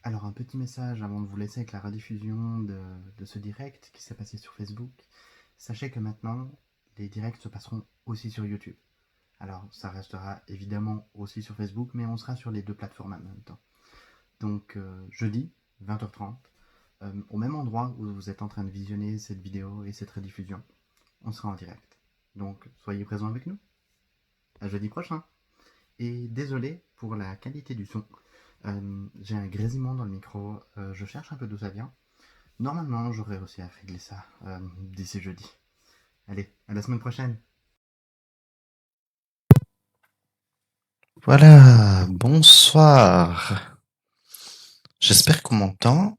Alors, un petit message avant de vous laisser avec la rediffusion de ce direct qui s'est passé sur Facebook. Sachez que maintenant, les directs se passeront aussi sur YouTube. Alors, ça restera évidemment aussi sur Facebook, mais on sera sur les deux plateformes en même temps. Donc, jeudi, 20h30, au même endroit où vous êtes en train de visionner cette vidéo et cette rediffusion, on sera en direct. Donc, soyez présents avec nous. À jeudi prochain. Et désolé pour la qualité du son. J'ai un grésillement dans le micro. Je cherche un peu d'où ça vient. Normalement, j'aurais réussi à régler ça d'ici jeudi. Allez, à la semaine prochaine. Voilà, bonsoir. J'espère qu'on m'entend.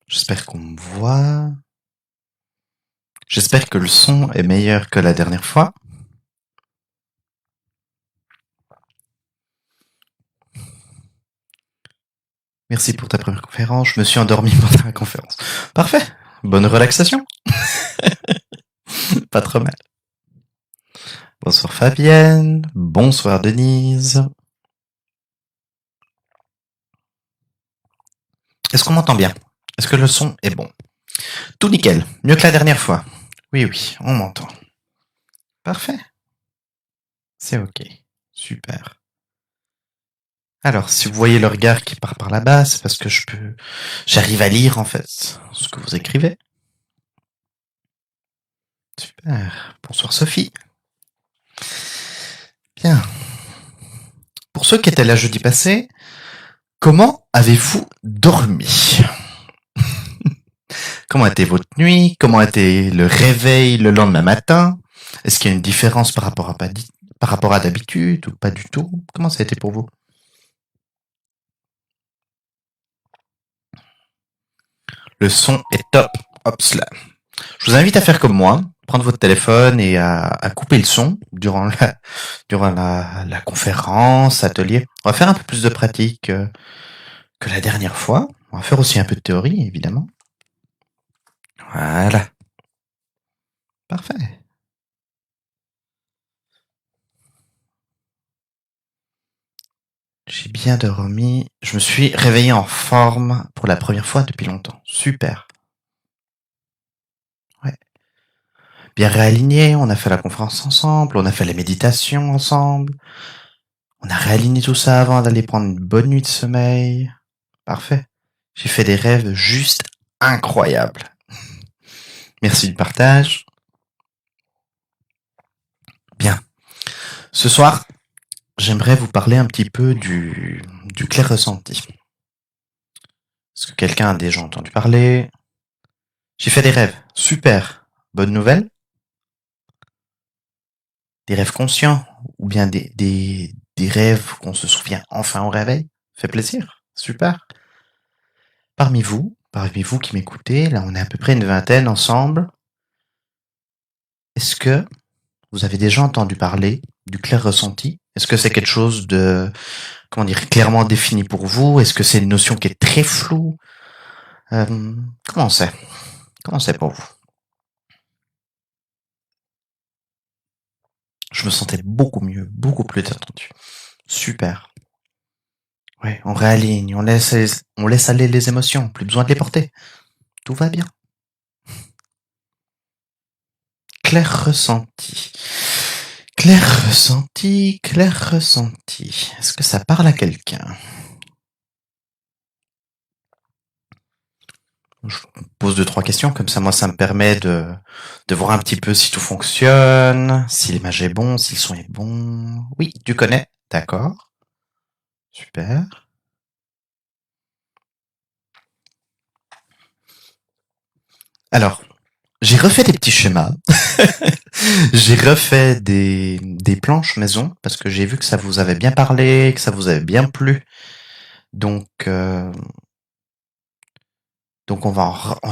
J'espère qu'on me voit. J'espère que le son est meilleur que la dernière fois. Merci pour ta première conférence. Je me suis endormi pendant la conférence. Parfait. Bonne relaxation. Pas trop mal. Bonsoir Fabienne. Bonsoir Denise. Est-ce qu'on m'entend bien? Est-ce que le son est bon? Tout nickel. Mieux que la dernière fois. Oui, oui, on m'entend. Parfait. C'est ok. Super. Alors, si vous voyez le regard qui part par là-bas, c'est parce que j'arrive à lire, en fait, ce que vous écrivez. Super. Bonsoir Sophie. Bien. Pour ceux qui étaient là jeudi passé, comment avez-vous dormi? Comment était votre nuit? Comment était le réveil le lendemain matin? Est-ce qu'il y a une différence par rapport à d'habitude ou pas du tout? Comment ça a été pour vous? Le son est top. Hop là. Je vous invite à faire comme moi, prendre votre téléphone et à couper le son durant la conférence, atelier. On va faire un peu plus de pratique que la dernière fois. On va faire aussi un peu de théorie, évidemment. Voilà. Parfait. J'ai bien dormi. Je me suis réveillé en forme pour la première fois depuis longtemps. Super. Ouais. Bien réaligné, on a fait la conférence ensemble, on a fait la méditation ensemble. On a réaligné tout ça avant d'aller prendre une bonne nuit de sommeil. Parfait. J'ai fait des rêves juste incroyables. Merci du partage. Bien. Ce soir, j'aimerais vous parler un petit peu du clair ressenti. Est-ce que quelqu'un a déjà entendu parler? J'ai fait des rêves. Super. Bonne nouvelle. Des rêves conscients ou bien des rêves qu'on se souvient enfin au réveil. Fait plaisir. Super. Parmi vous qui m'écoutez, là on est à peu près une vingtaine ensemble. Est-ce que vous avez déjà entendu parler du clair ressenti? Est-ce que c'est quelque chose de, comment dire, clairement défini pour vous? Est-ce que c'est une notion qui est très floue? Comment c'est? Comment c'est pour vous? Je me sentais beaucoup mieux, beaucoup plus détendu. Super. Ouais, on réaligne, on laisse aller les émotions, plus besoin de les porter. Tout va bien. Clair ressenti. Clair ressenti, clair ressenti. Est-ce que ça parle à quelqu'un? Je vous pose 2, 3 questions, comme ça moi ça me permet de voir un petit peu si tout fonctionne, si l'image est bon, si le son est bon. Oui, tu connais, d'accord. Super. Alors, j'ai refait des petits schémas. J'ai refait des planches maison parce que j'ai vu que ça vous avait bien parlé, que ça vous avait bien plu. Donc,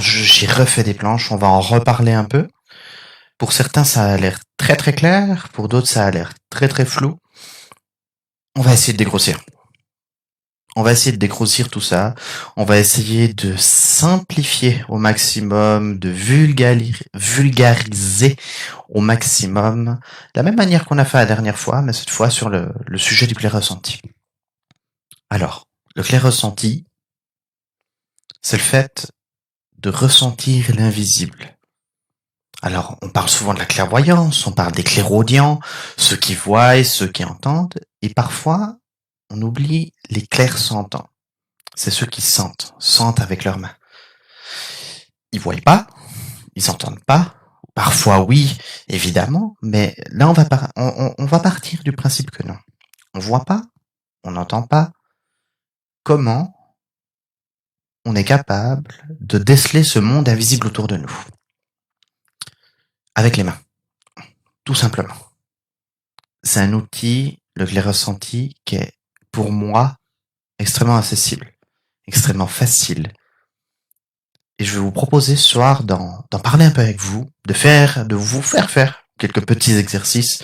j'ai refait des planches. On va en reparler un peu. Pour certains, ça a l'air très très clair. Pour d'autres, ça a l'air très très flou. On va essayer de dégrossir. On va essayer de dégrossir tout ça. On va essayer de simplifier au maximum, de vulgariser au maximum, de la même manière qu'on a fait la dernière fois, mais cette fois sur le sujet du plaisir ressenti. Alors, Le clair ressenti, c'est le fait de ressentir l'invisible. Alors, on parle souvent de la clairvoyance, on parle des clairaudients, ceux qui voient et ceux qui entendent, et parfois, on oublie les clairsentants. C'est ceux qui sentent avec leurs mains. Ils voient pas, ils entendent pas, parfois oui, évidemment, mais là, on va partir du principe que non. On voit pas, on n'entend pas. Comment on est capable de déceler ce monde invisible autour de nous? Avec les mains, tout simplement. C'est un outil, le clair ressenti, qui est, pour moi, extrêmement accessible, extrêmement facile. Et je vais vous proposer ce soir d'en parler un peu avec vous, de vous faire quelques petits exercices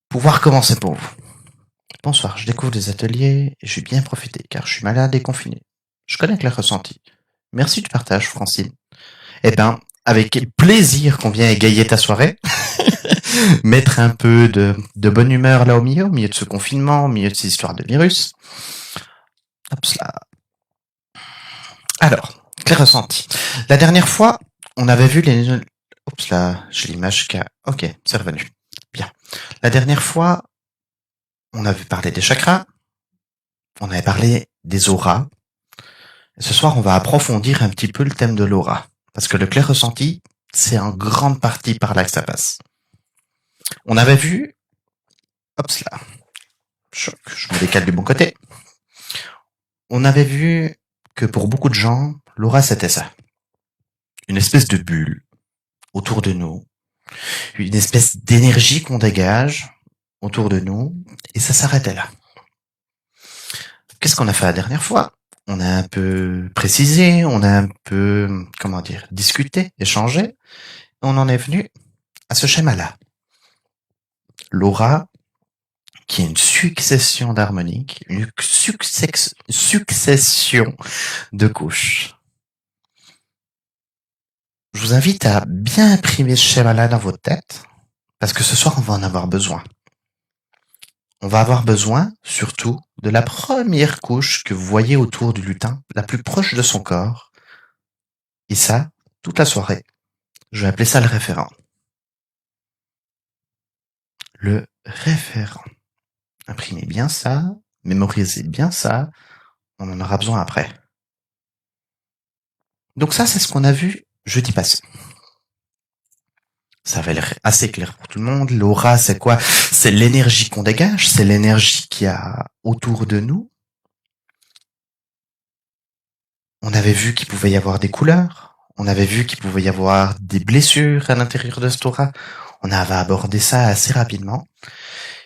pour voir comment c'est pour vous. Bonsoir, je découvre des ateliers et je suis bien profité car je suis malade et confiné. Je connais le clair ressenti. Merci du partage, Francine. Eh ben, avec plaisir qu'on vient égayer ta soirée, mettre un peu de bonne humeur là au milieu de ce confinement, au milieu de ces histoires de virus. Hop là. Alors, clair ressenti. La dernière fois, on avait vu les... Oups là, j'ai l'image qui a... Ok, c'est revenu. Bien. La dernière fois, on avait parlé des chakras, on avait parlé des auras. Et ce soir, on va approfondir un petit peu le thème de l'aura. Parce que le clair ressenti, c'est en grande partie par là que ça passe. On avait vu... Hop là. Choc, je me décale du bon côté. On avait vu que pour beaucoup de gens, l'aura c'était ça. Une espèce de bulle autour de nous. Une espèce d'énergie qu'on dégage autour de nous. Et ça s'arrêtait là. Qu'est-ce qu'on a fait la dernière fois? On a un peu précisé, on a un peu, discuté, échangé. On en est venu à ce schéma-là. L'aura, qui est une succession d'harmoniques, une succession de couches. Je vous invite à bien imprimer ce schéma-là dans votre tête, parce que ce soir, on va en avoir besoin. On va avoir besoin, surtout, de la première couche que vous voyez autour du lutin, la plus proche de son corps. Et ça, toute la soirée. Je vais appeler ça le référent. Le référent. Imprimez bien ça, mémorisez bien ça, on en aura besoin après. Donc ça, c'est ce qu'on a vu jeudi passé. Ça va l'air assez clair pour tout le monde. L'aura, c'est quoi? C'est l'énergie qu'on dégage, c'est l'énergie qu'il y a autour de nous. On avait vu qu'il pouvait y avoir des couleurs, on avait vu qu'il pouvait y avoir des blessures à l'intérieur de cette aura. On avait abordé ça assez rapidement.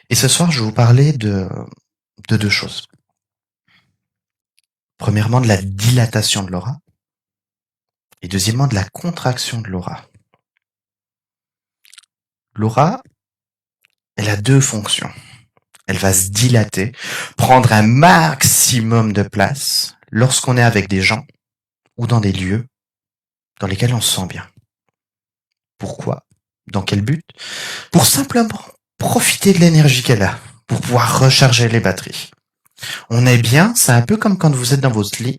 Et ce soir, je vais vous parler de deux choses. Premièrement, de la dilatation de l'aura. Et deuxièmement, de la contraction de l'aura. L'aura, elle a deux fonctions. Elle va se dilater, prendre un maximum de place lorsqu'on est avec des gens ou dans des lieux dans lesquels on se sent bien. Pourquoi? Dans quel but? Pour simplement profiter de l'énergie qu'elle a, pour pouvoir recharger les batteries. On est bien, c'est un peu comme quand vous êtes dans votre lit,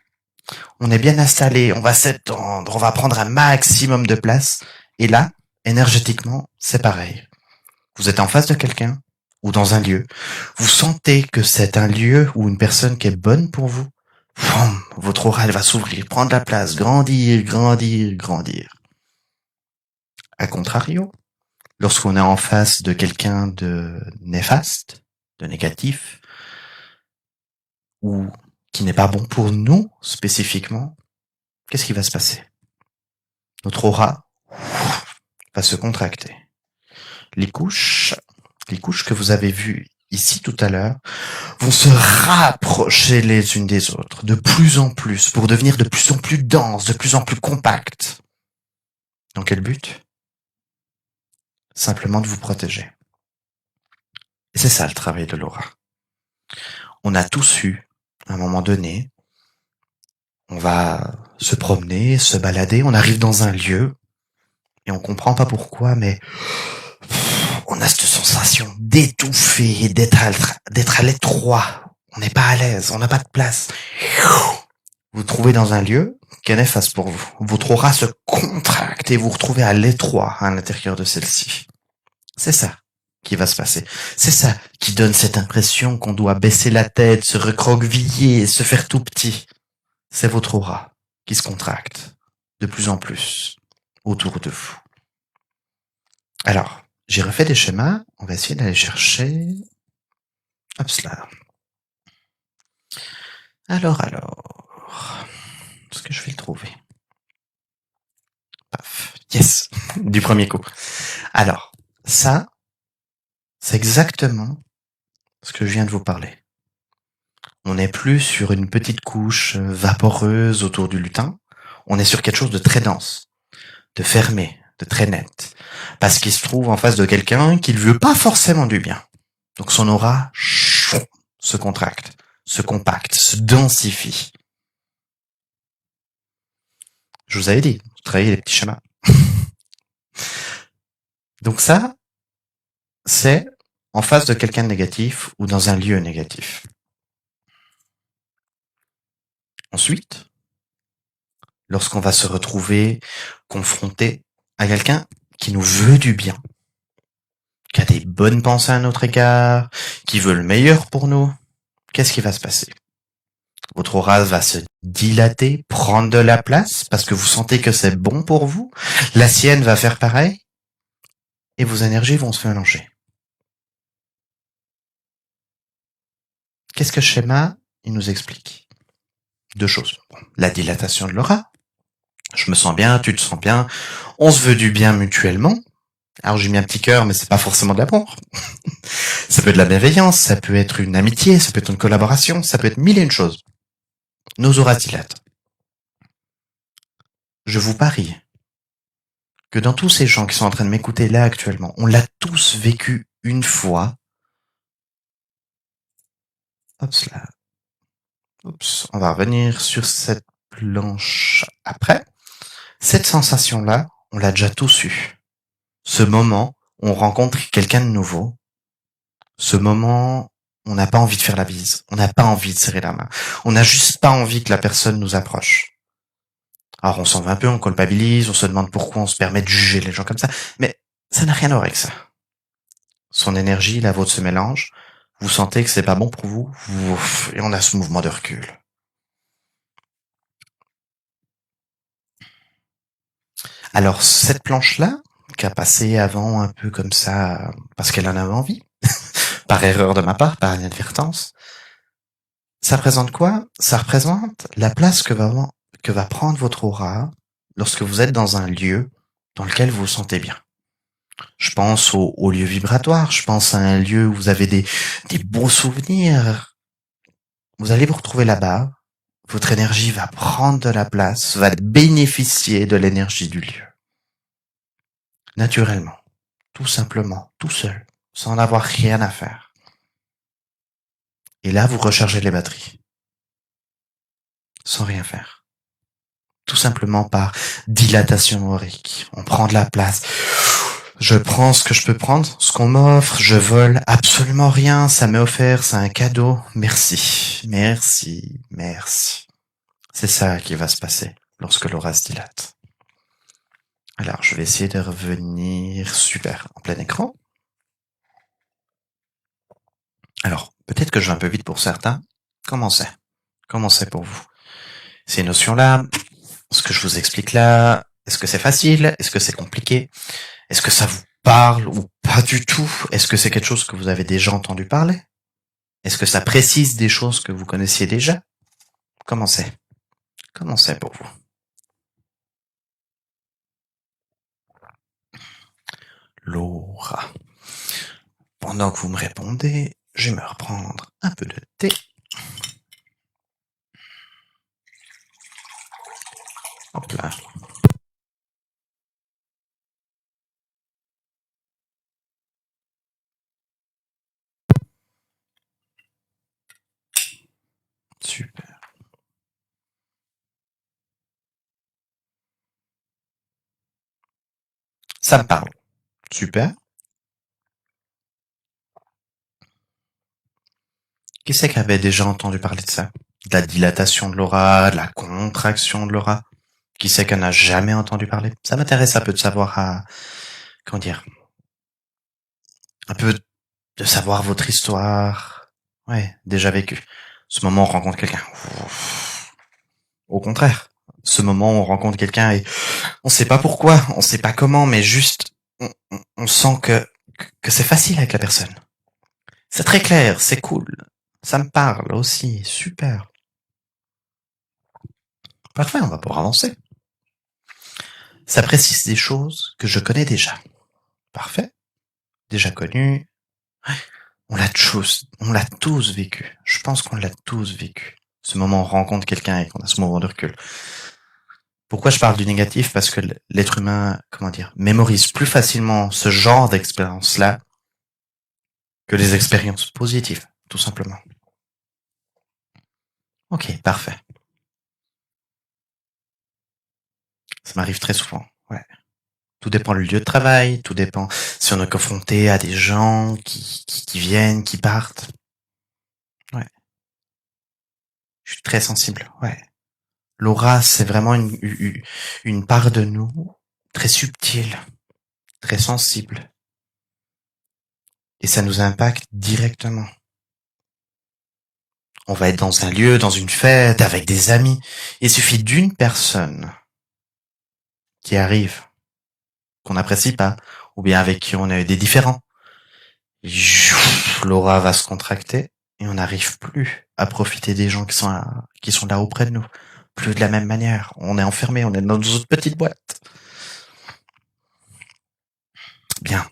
on est bien installé, on va s'étendre, on va prendre un maximum de place, et là, énergétiquement, c'est pareil. Vous êtes en face de quelqu'un, ou dans un lieu, vous sentez que c'est un lieu ou une personne qui est bonne pour vous, votre aura, elle va s'ouvrir, prendre la place, grandir, grandir, grandir. A contrario, lorsqu'on est en face de quelqu'un de néfaste, de négatif, ou qui n'est pas bon pour nous spécifiquement, qu'est-ce qui va se passer? Notre aura va se contracter. Les couches que vous avez vues ici tout à l'heure vont se rapprocher les unes des autres de plus en plus pour devenir de plus en plus denses, de plus en plus compactes. Dans quel but? Simplement de vous protéger. Et c'est ça le travail de l'aura. On a tous eu, à un moment donné, on va se promener, se balader, on arrive dans un lieu, et on comprend pas pourquoi, mais on a cette sensation d'étouffer, d'être à l'étroit. On n'est pas à l'aise, on n'a pas de place. Vous vous trouvez dans un lieu qui est néfaste pour vous. Votre aura se contracte et vous vous retrouvez à l'étroit à l'intérieur de celle-ci. C'est ça qui va se passer. C'est ça qui donne cette impression qu'on doit baisser la tête, se recroqueviller, se faire tout petit. C'est votre aura qui se contracte de plus en plus autour de vous. Alors, j'ai refait des schémas. On va essayer d'aller chercher. Hop cela. Alors. Est-ce que je vais le trouver? Paf. Yes. Du premier coup. Alors, ça, c'est exactement ce que je viens de vous parler. On n'est plus sur une petite couche vaporeuse autour du lutin. On est sur quelque chose de très dense, de fermé, de très net. Parce qu'il se trouve en face de quelqu'un qui ne veut pas forcément du bien. Donc son aura se contracte, se compacte, se densifie. Je vous avais dit, travaillez les petits schémas. Donc ça, c'est en face de quelqu'un de négatif ou dans un lieu négatif. Ensuite, lorsqu'on va se retrouver confronté à quelqu'un qui nous veut du bien, qui a des bonnes pensées à notre égard, qui veut le meilleur pour nous, qu'est-ce qui va se passer? Votre aura va se dilater, prendre de la place, parce que vous sentez que c'est bon pour vous. La sienne va faire pareil, et vos énergies vont se mélanger. Qu'est-ce que ce schéma, il nous explique? Deux choses. La dilatation de l'aura. Je me sens bien, tu te sens bien. On se veut du bien mutuellement. Alors j'ai mis un petit cœur, mais c'est pas forcément de l'amour. Ça peut être de la bienveillance, ça peut être une amitié, ça peut être une collaboration, ça peut être mille et une choses. Nos auras dilatent. Je vous parie que dans tous ces gens qui sont en train de m'écouter là actuellement, on l'a tous vécu une fois. Hop là. Oups, on va revenir sur cette planche après. Cette sensation-là, on l'a déjà tous eu. Ce moment, on rencontre quelqu'un de nouveau. Ce moment, on n'a pas envie de faire la bise. On n'a pas envie de serrer la main. On n'a juste pas envie que la personne nous approche. Alors on s'en va un peu, on culpabilise, on se demande pourquoi on se permet de juger les gens comme ça. Mais ça n'a rien à voir avec ça. Son énergie, la vôtre se mélange. Vous sentez que c'est pas bon pour vous. Et on a ce mouvement de recul. Alors cette planche-là, qui a passé avant un peu comme ça, parce qu'elle en avait envie, par erreur de ma part, par inadvertance, ça représente quoi? Ça représente la place que va prendre votre aura lorsque vous êtes dans un lieu dans lequel vous vous sentez bien. Je pense au lieu vibratoire, je pense à un lieu où vous avez des beaux souvenirs. Vous allez vous retrouver là-bas, votre énergie va prendre de la place, va bénéficier de l'énergie du lieu. Naturellement, tout simplement, tout seul, sans avoir rien à faire. Et là, vous rechargez les batteries, sans rien faire. Tout simplement par dilatation aurique. On prend de la place. Je prends ce que je peux prendre, ce qu'on m'offre, je vole absolument rien, ça m'est offert, c'est un cadeau. Merci, merci, merci. C'est ça qui va se passer lorsque l'aura se dilate. Alors, je vais essayer de revenir super en plein écran. Alors, peut-être que je vais un peu vite pour certains. Comment c'est? Comment c'est pour vous? Ces notions-là, ce que je vous explique là, est-ce que c'est facile? Est-ce que c'est compliqué? Est-ce que ça vous parle ou pas du tout? Est-ce que c'est quelque chose que vous avez déjà entendu parler? Est-ce que ça précise des choses que vous connaissiez déjà? Comment c'est? Comment c'est pour vous? Laura. Pendant que vous me répondez, je vais me reprendre un peu de thé. Hop là. Super. Ça me parle. Super. Qui c'est qui avait déjà entendu parler de ça? De la dilatation de l'aura, de la contraction de l'aura? Qui c'est qui n'a jamais entendu parler? Ça m'intéresse un peu de savoir comment dire, un peu de savoir votre histoire. Ouais, déjà vécu. Ce moment où on rencontre quelqu'un. Au contraire. Ce moment où on rencontre quelqu'un et on sait pas pourquoi, on sait pas comment, mais juste, on sent que c'est facile avec la personne. C'est très clair, c'est cool. Ça me parle aussi, super. Parfait, on va pouvoir avancer. Ça précise des choses que je connais déjà. Parfait. Déjà connu. On l'a tous vécu. Je pense qu'on l'a tous vécu. Ce moment où on rencontre quelqu'un et qu'on a ce moment de recul. Pourquoi je parle du négatif? Parce que l'être humain, comment dire, mémorise plus facilement ce genre d'expérience-là que les expériences positives, tout simplement. Ok, parfait. Ça m'arrive très souvent, ouais. Tout dépend du lieu de travail, tout dépend si on est confronté à des gens qui viennent, qui partent. Ouais. Je suis très sensible, ouais. L'aura, c'est vraiment une part de nous très subtile, très sensible. Et ça nous impacte directement. On va être dans un lieu, dans une fête, avec des amis. Il suffit d'une personne qui arrive, qu'on n'apprécie pas, ou bien avec qui on a eu des différends. L'aura va se contracter et on n'arrive plus à profiter des gens qui sont là auprès de nous. Plus de la même manière. On est enfermé, on est dans notre petite boîte. Bien.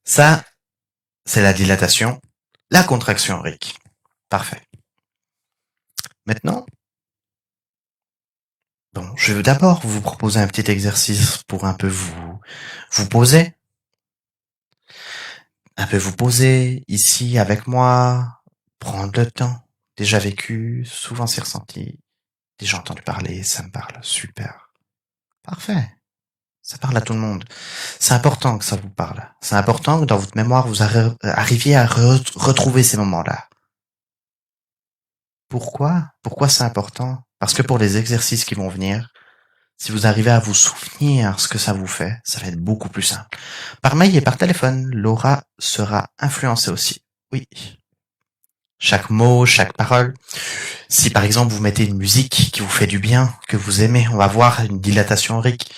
Ça, c'est la dilatation, la contraction aurique. Parfait. Maintenant, bon, je vais d'abord vous proposer un petit exercice pour un peu vous poser. Un peu vous poser ici avec moi, prendre le temps. Déjà vécu, souvent c'est ressenti. Déjà entendu parler, ça me parle. Super. Parfait. Ça parle à tout le monde. C'est important que ça vous parle. C'est important que dans votre mémoire, vous arriviez à retrouver ces moments-là. Pourquoi? Pourquoi c'est important? Parce que pour les exercices qui vont venir, si vous arrivez à vous souvenir ce que ça vous fait, ça va être beaucoup plus simple. Par mail et par téléphone, l'aura sera influencée aussi. Oui. Chaque mot, chaque parole. Si par exemple vous mettez une musique qui vous fait du bien, que vous aimez, on va voir une dilatation aurique.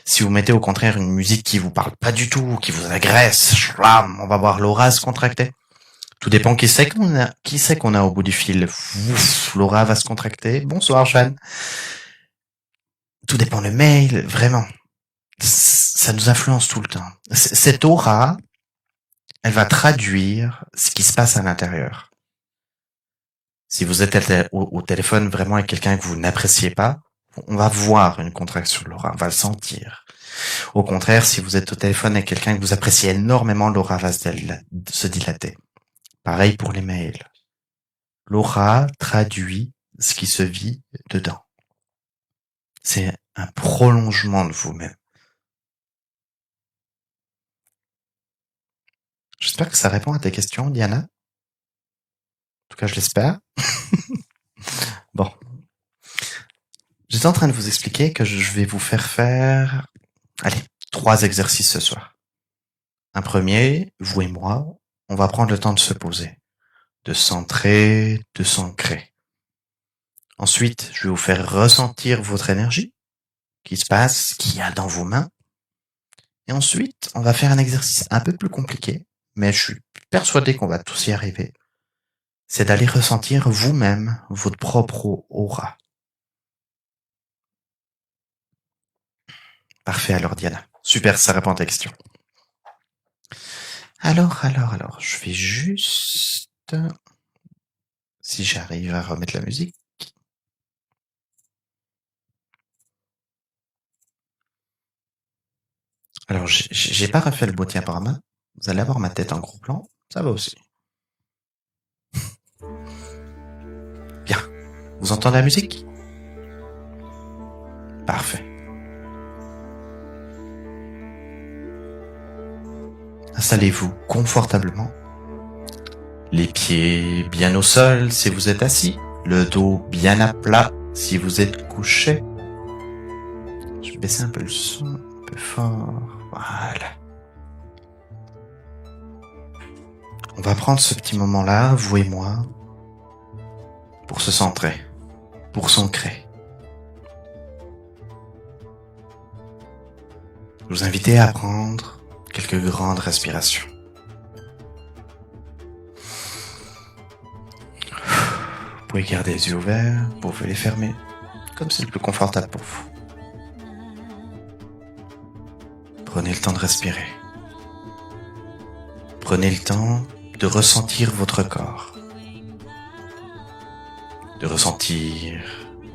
Si vous mettez au contraire une musique qui vous parle pas du tout, qui vous agresse, on va voir l'aura se contracter. Tout dépend qui c'est qu'on a au bout du fil. Ouf, l'aura va se contracter. Bonsoir Jeanne. Tout dépend le mail, vraiment. Ça nous influence tout le temps. Cette aura, elle va traduire ce qui se passe à l'intérieur. Si vous êtes au téléphone vraiment avec quelqu'un que vous n'appréciez pas, on va voir une contraction de l'aura, on va le sentir. Au contraire, si vous êtes au téléphone avec quelqu'un que vous appréciez énormément, l'aura va se dilater. Pareil pour les mails. L'aura traduit ce qui se vit dedans. C'est un prolongement de vous-même. J'espère que ça répond à tes questions, Diana. En tout cas, je l'espère. Bon. J'étais en train de vous expliquer que je vais vous faire, allez, 3 exercices ce soir. Un premier, vous et moi, on va prendre le temps de se poser, de centrer, de s'ancrer. Ensuite, je vais vous faire ressentir votre énergie, qui se passe, qu'il y a dans vos mains. Et ensuite, on va faire un exercice un peu plus compliqué, mais je suis persuadé qu'on va tous y arriver. C'est d'aller ressentir vous-même votre propre aura. Parfait alors Diana. Super, ça répond à ta question. Alors, je vais juste... Si j'arrive à remettre la musique. Alors, j'ai pas refait le boîtier apparemment. Vous allez avoir ma tête en gros plan. Ça va aussi. Bien. Vous entendez la musique? Parfait. Installez-vous confortablement. Les pieds bien au sol si vous êtes assis, le dos bien à plat si vous êtes couché. Je vais baisser un peu le son, un peu fort, voilà. On va prendre ce petit moment-là, vous et moi, pour se centrer, pour s'ancrer. Je vous invite à prendre quelques grandes respirations. Vous pouvez garder les yeux ouverts, vous pouvez les fermer, comme c'est le plus confortable pour vous. Prenez le temps de respirer. Prenez le temps de ressentir votre corps, de ressentir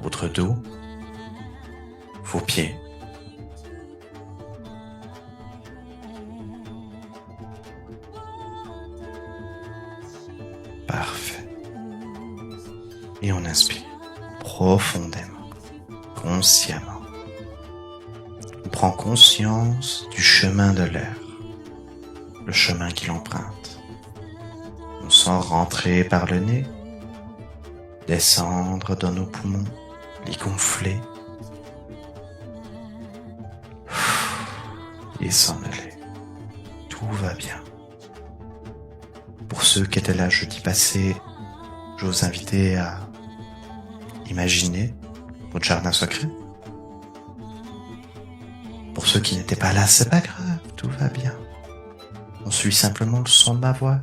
votre dos, vos pieds. Parfait. Et on inspire profondément, consciemment. On prend conscience du chemin de l'air, le chemin qu'il emprunte. On sent rentrer par le nez, descendre dans nos poumons, les gonfler et s'en aller. Tout va bien. Pour ceux qui étaient là jeudi passé, je vous invite à imaginer votre jardin secret. Pour ceux qui n'étaient pas là, c'est pas grave, tout va bien. On suit simplement le son de ma voix.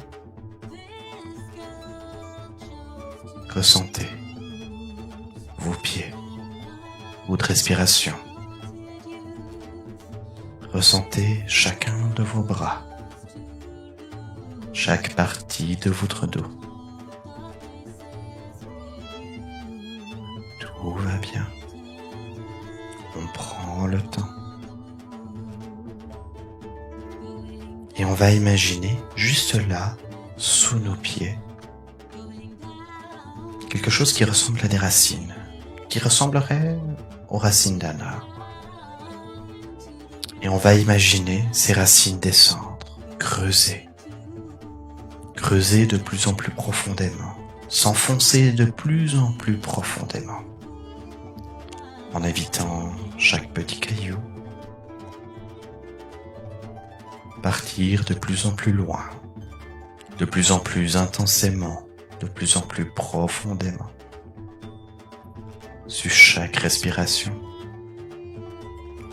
Ressentez vos pieds, votre respiration. Ressentez chacun de vos bras, chaque partie de votre dos. Tout va bien. On prend le temps. Et on va imaginer juste là, sous nos pieds, quelque chose qui ressemble à des racines, qui ressemblerait aux racines d'un arbre. Et on va imaginer ces racines descendre, creuser de plus en plus profondément, s'enfoncer de plus en plus profondément, en évitant chaque petit caillou, partir de plus en plus loin, de plus en plus intensément, de plus en plus profondément. Sur chaque respiration,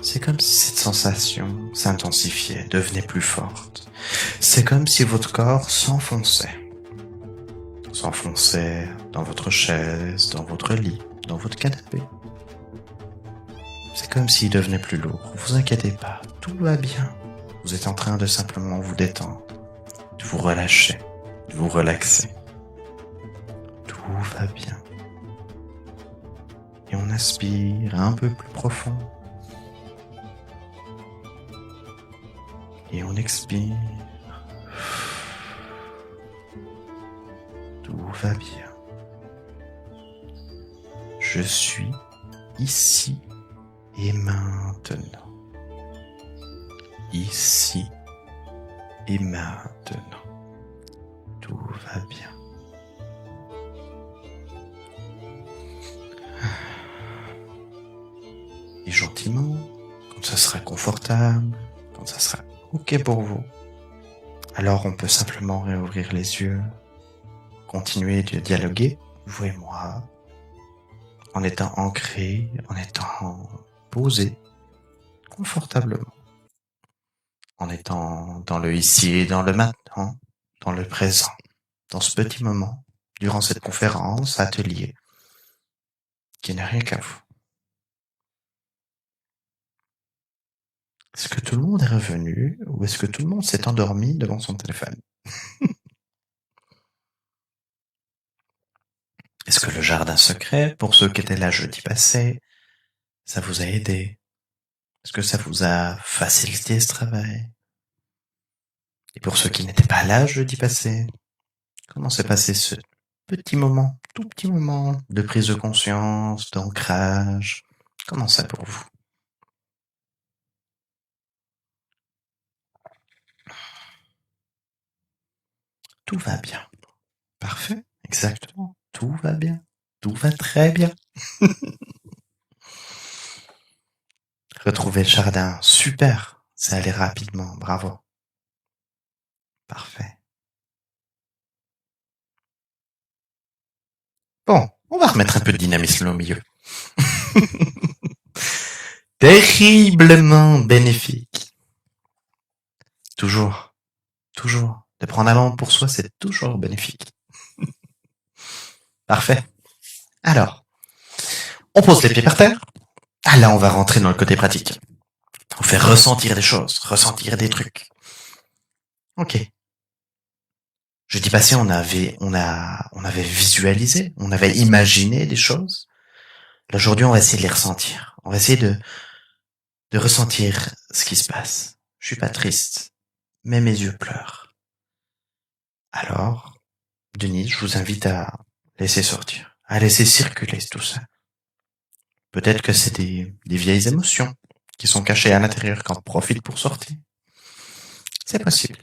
c'est comme si cette sensation s'intensifiait, devenait plus forte. C'est comme si votre corps s'enfonçait dans votre chaise, dans votre lit, dans votre canapé. C'est comme s'il devenait plus lourd. Vous inquiétez pas, tout va bien. Vous êtes en train de simplement vous détendre, de vous relâcher, de vous relaxer. Tout va bien. Et on inspire un peu plus profond. Et on expire. Tout va bien. Je suis ici et maintenant. Ici et maintenant. Tout va bien. Et gentiment, quand ça sera confortable, quand ça sera OK pour vous, alors on peut simplement réouvrir les yeux, continuer de dialoguer, vous et moi, en étant ancré, en étant posé, confortablement, en étant dans le ici et dans le maintenant, dans le présent, dans ce petit moment, durant cette conférence, atelier, qui n'est rien qu'à vous. Est-ce que tout le monde est revenu ou est-ce que tout le monde s'est endormi devant son téléphone? Est-ce que le jardin secret, pour ceux qui étaient là jeudi passé, ça vous a aidé? Est-ce que ça vous a facilité ce travail? Et pour ceux qui n'étaient pas là jeudi passé, comment s'est passé ce petit moment, tout petit moment de prise de conscience, d'ancrage? Comment ça pour vous? Tout va bien. Parfait, exactement. Tout va bien. Tout va très bien. Retrouver le jardin, super. C'est allé rapidement, bravo. Parfait. Bon, on va remettre un peu de dynamisme au milieu. Terriblement bénéfique. Toujours, toujours. De prendre un moment pour soi, c'est toujours bénéfique. Parfait. Alors, on pose les pieds par terre. Ah là, on va rentrer dans le côté pratique. On fait ressentir des choses, ressentir des trucs. Ok. Jeudi passé, on avait visualisé, on avait imaginé des choses. Là, aujourd'hui, on va essayer de les ressentir. On va essayer de ressentir ce qui se passe. Je suis pas triste, mais mes yeux pleurent. Alors, Denise, je vous invite à laisser sortir, à laisser circuler tout ça. Peut-être que c'est des vieilles émotions qui sont cachées à l'intérieur qu'on profite pour sortir. C'est possible.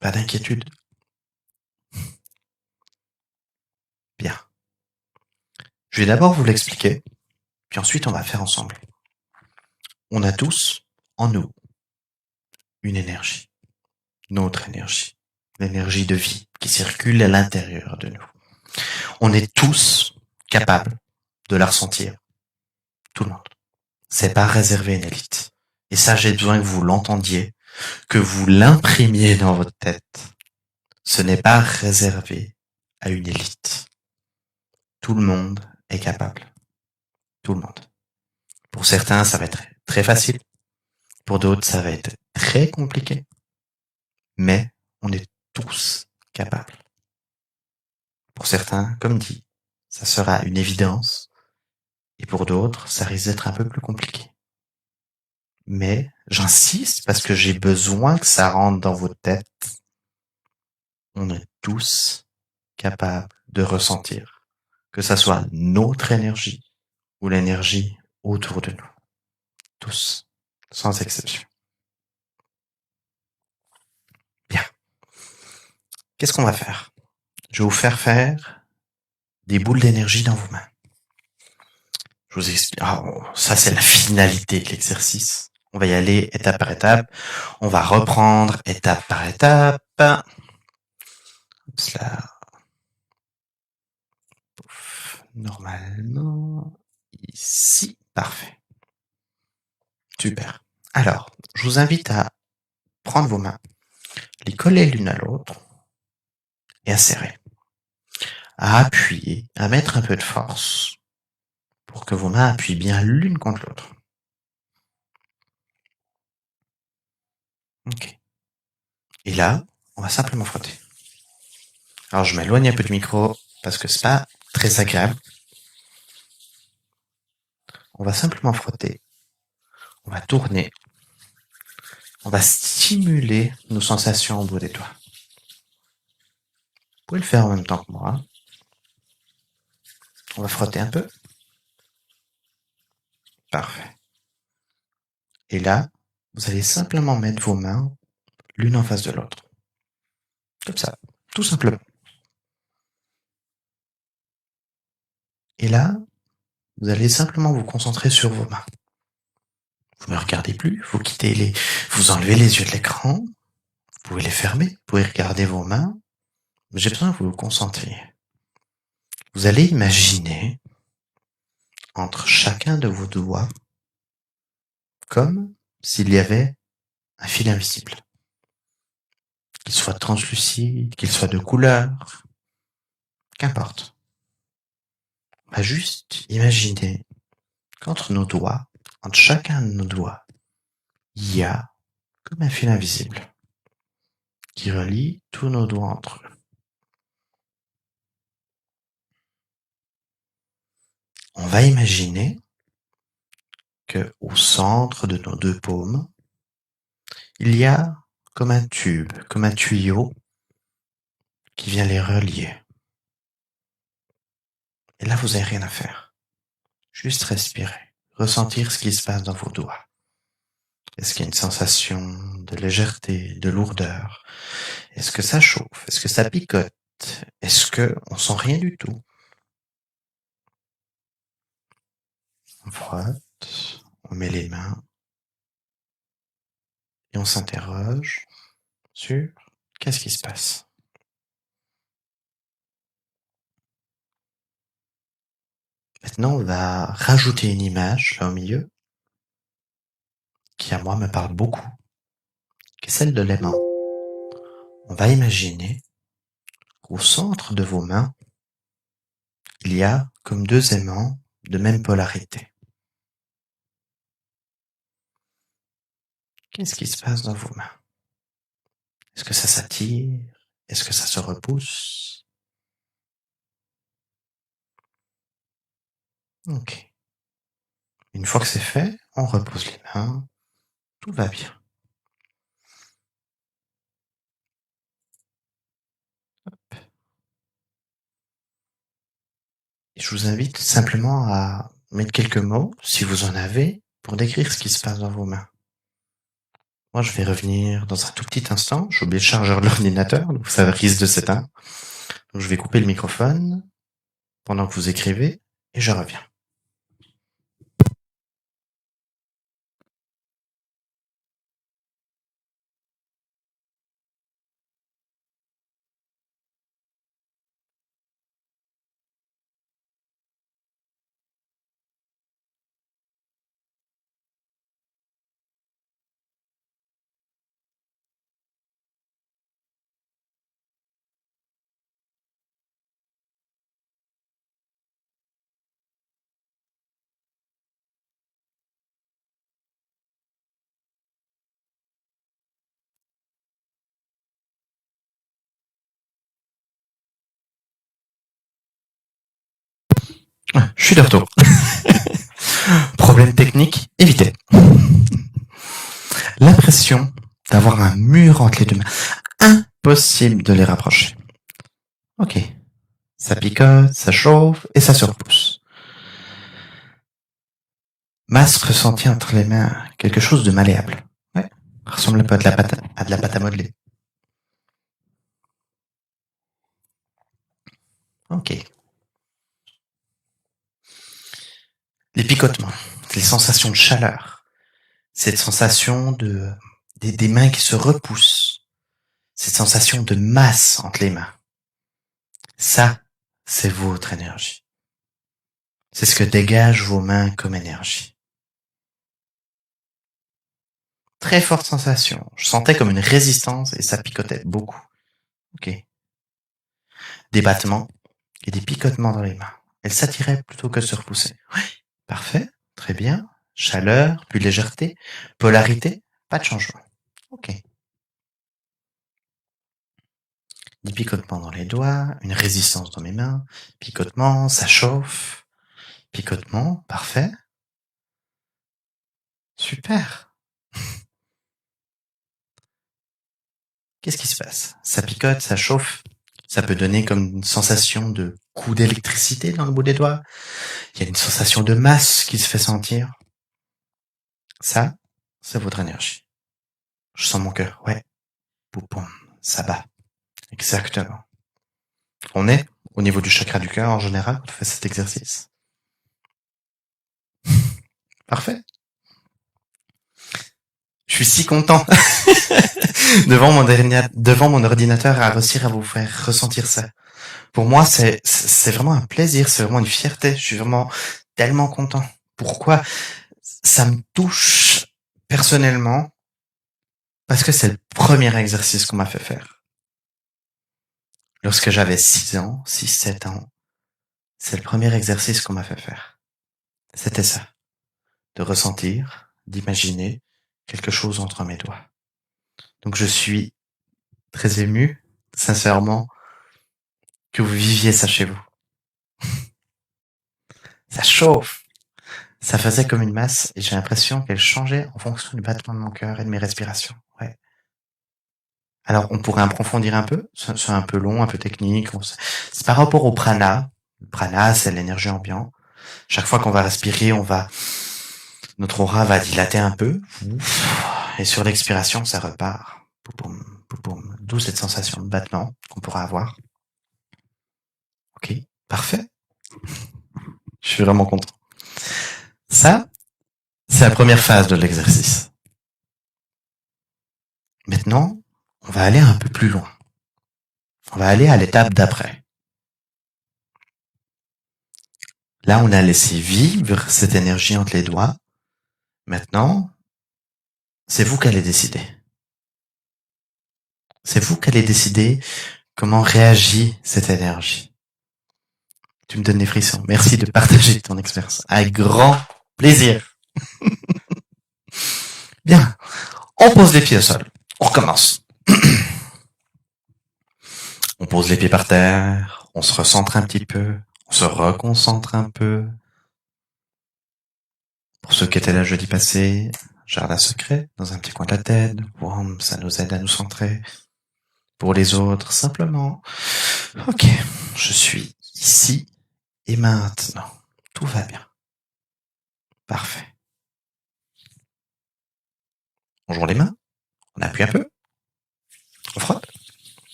Pas d'inquiétude. Bien. Je vais d'abord vous l'expliquer, puis ensuite on va faire ensemble. On a tous, en nous, une énergie. Notre énergie. L'énergie de vie qui circule à l'intérieur de nous. On est tous capables de la ressentir. Tout le monde. C'est pas réservé à une élite. Et ça, j'ai besoin que vous l'entendiez, que vous l'imprimiez dans votre tête. Ce n'est pas réservé à une élite. Tout le monde est capable. Tout le monde. Pour certains, ça va être très facile. Pour d'autres, ça va être très compliqué. Mais on est tous capables. Pour certains, comme dit, ça sera une évidence. Et pour d'autres, ça risque d'être un peu plus compliqué. Mais j'insiste parce que j'ai besoin que ça rentre dans votre tête. On est tous capables de ressentir, que ça soit notre énergie ou l'énergie autour de nous. Tous, sans exception. Bien. Qu'est-ce qu'on va faire? Je vais vous faire des boules d'énergie dans vos mains. Je vous explique. Ça, c'est la finalité de l'exercice. On va y aller étape par étape. On va reprendre étape par étape. Cela, normalement, ici. Parfait. Super. Alors, je vous invite à prendre vos mains, les coller l'une à l'autre et à serrer. À appuyer, à mettre un peu de force pour que vos mains appuient bien l'une contre l'autre. Ok. Et là, on va simplement frotter. Alors, je m'éloigne un peu du micro parce que c'est pas très agréable. On va simplement frotter. On va tourner. On va stimuler nos sensations au bout des doigts. Vous pouvez le faire en même temps que moi. On va frotter un peu. Parfait. Et là, vous allez simplement mettre vos mains l'une en face de l'autre. Comme ça, tout simplement. Et là, vous allez simplement vous concentrer sur vos mains. Vous ne me regardez plus, vous enlevez les yeux de l'écran, vous pouvez les fermer, vous pouvez regarder vos mains. J'ai besoin que vous vous concentriez. Vous allez imaginer entre chacun de vos doigts comme s'il y avait un fil invisible. Qu'il soit translucide, qu'il soit de couleur, qu'importe. On va juste imaginer qu'entre nos doigts, entre chacun de nos doigts, il y a comme un fil invisible qui relie tous nos doigts entre eux. On va imaginer que au centre de nos deux paumes, il y a comme un tube, comme un tuyau qui vient les relier. Et là, vous n'avez rien à faire. Juste respirer, ressentir ce qui se passe dans vos doigts. Est-ce qu'il y a une sensation de légèreté, de lourdeur? Est-ce que ça chauffe? Est-ce que ça picote? frotte, est-ce que on sent rien du tout? On frotte, on met les mains et on s'interroge sur qu'est-ce qui se passe? Maintenant, on va rajouter une image là au milieu qui, à moi, me parle beaucoup, qui est celle de l'aimant. On va imaginer qu'au centre de vos mains, il y a comme deux aimants de même polarité. Qu'est-ce qui se passe dans vos mains? Est-ce que ça s'attire? Est-ce que ça se repousse? Ok. Une fois que c'est fait, on repose les mains. Tout va bien. Et je vous invite simplement à mettre quelques mots, si vous en avez, pour décrire ce qui se passe dans vos mains. Moi, je vais revenir dans un tout petit instant. J'ai oublié le chargeur de l'ordinateur, donc ça risque de s'éteindre. Donc je vais couper le microphone pendant que vous écrivez et je reviens. Je suis de retour. Problème technique, évité. L'impression d'avoir un mur entre les deux mains. Impossible de les rapprocher. Ok. Ça picote, ça chauffe et ça se repousse. Masse ressentie entre les mains, quelque chose de malléable. Ouais. Ressemble un peu à de la pâte à modeler. Ok. Les picotements, les sensations de chaleur, cette sensation des mains qui se repoussent, cette sensation de masse entre les mains. Ça, c'est votre énergie. C'est ce que dégagent vos mains comme énergie. Très forte sensation. Je sentais comme une résistance et ça picotait beaucoup. Ok. Des battements et des picotements dans les mains. Elles s'attiraient plutôt que se repoussaient. Oui. Parfait. Très bien. Chaleur, puis légèreté, polarité, pas de changement. Ok. Des picotements dans les doigts, une résistance dans mes mains, picotement, ça chauffe, picotement, parfait. Super. Qu'est-ce qui se passe? Ça picote, ça chauffe, ça peut donner comme une sensation de coup d'électricité dans le bout des doigts. Il y a une sensation de masse qui se fait sentir. Ça, c'est votre énergie. Je sens mon cœur, ouais. Poum, poum, ça bat. Exactement. On est au niveau du chakra du cœur en général quand on fait cet exercice. Parfait. Je suis si content devant mon ordinateur à réussir à vous faire ressentir ça. Pour moi, c'est vraiment un plaisir, c'est vraiment une fierté. Je suis vraiment tellement content. Pourquoi? Ça me touche personnellement parce que c'est le premier exercice qu'on m'a fait faire. Lorsque j'avais 6 ans, 7 ans, c'est le premier exercice qu'on m'a fait faire. C'était ça. De ressentir, d'imaginer quelque chose entre mes doigts. Donc je suis très ému, sincèrement, que vous viviez ça chez vous. Ça chauffe. Ça faisait comme une masse et j'ai l'impression qu'elle changeait en fonction du battement de mon cœur et de mes respirations. Ouais. Alors, on pourrait approfondir un peu. C'est un peu long, un peu technique. C'est par rapport au prana. Le prana, c'est l'énergie ambiante. Chaque fois qu'on va respirer, notre aura va dilater un peu. Et sur l'expiration, ça repart. Poupoum, poupoum. D'où cette sensation de battement qu'on pourra avoir. Ok, parfait. Je suis vraiment content. Ça, c'est la première phase de l'exercice. Maintenant, on va aller un peu plus loin. On va aller à l'étape d'après. Là, on a laissé vivre cette énergie entre les doigts. Maintenant, c'est vous qui allez décider. C'est vous qui allez décider comment réagit cette énergie. Tu me donnes des frissons. Merci de partager ton expérience. Avec grand plaisir. Bien. On pose les pieds au sol. On recommence. On pose les pieds par terre. On se recentre un petit peu. On se reconcentre un peu. Pour ceux qui étaient là jeudi passé, jardin secret, dans un petit coin de la tête. Wow, ça nous aide à nous centrer. Pour les autres, simplement. Ok. Je suis ici et maintenant. Tout va bien. Parfait. On joint les mains. On appuie un peu. On frotte.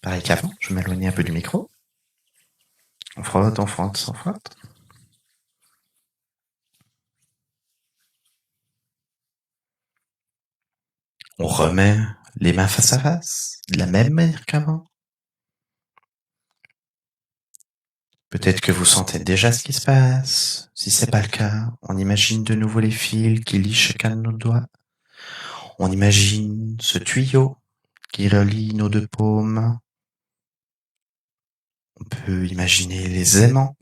Pareil qu'avant, je m'éloigne un peu du micro. On frotte, on frotte, on frotte. On remet les mains face à face, de la même manière qu'avant. Peut-être que vous sentez déjà ce qui se passe. Si c'est pas le cas, on imagine de nouveau les fils qui lient chacun de nos doigts. On imagine ce tuyau qui relie nos deux paumes. On peut imaginer les aimants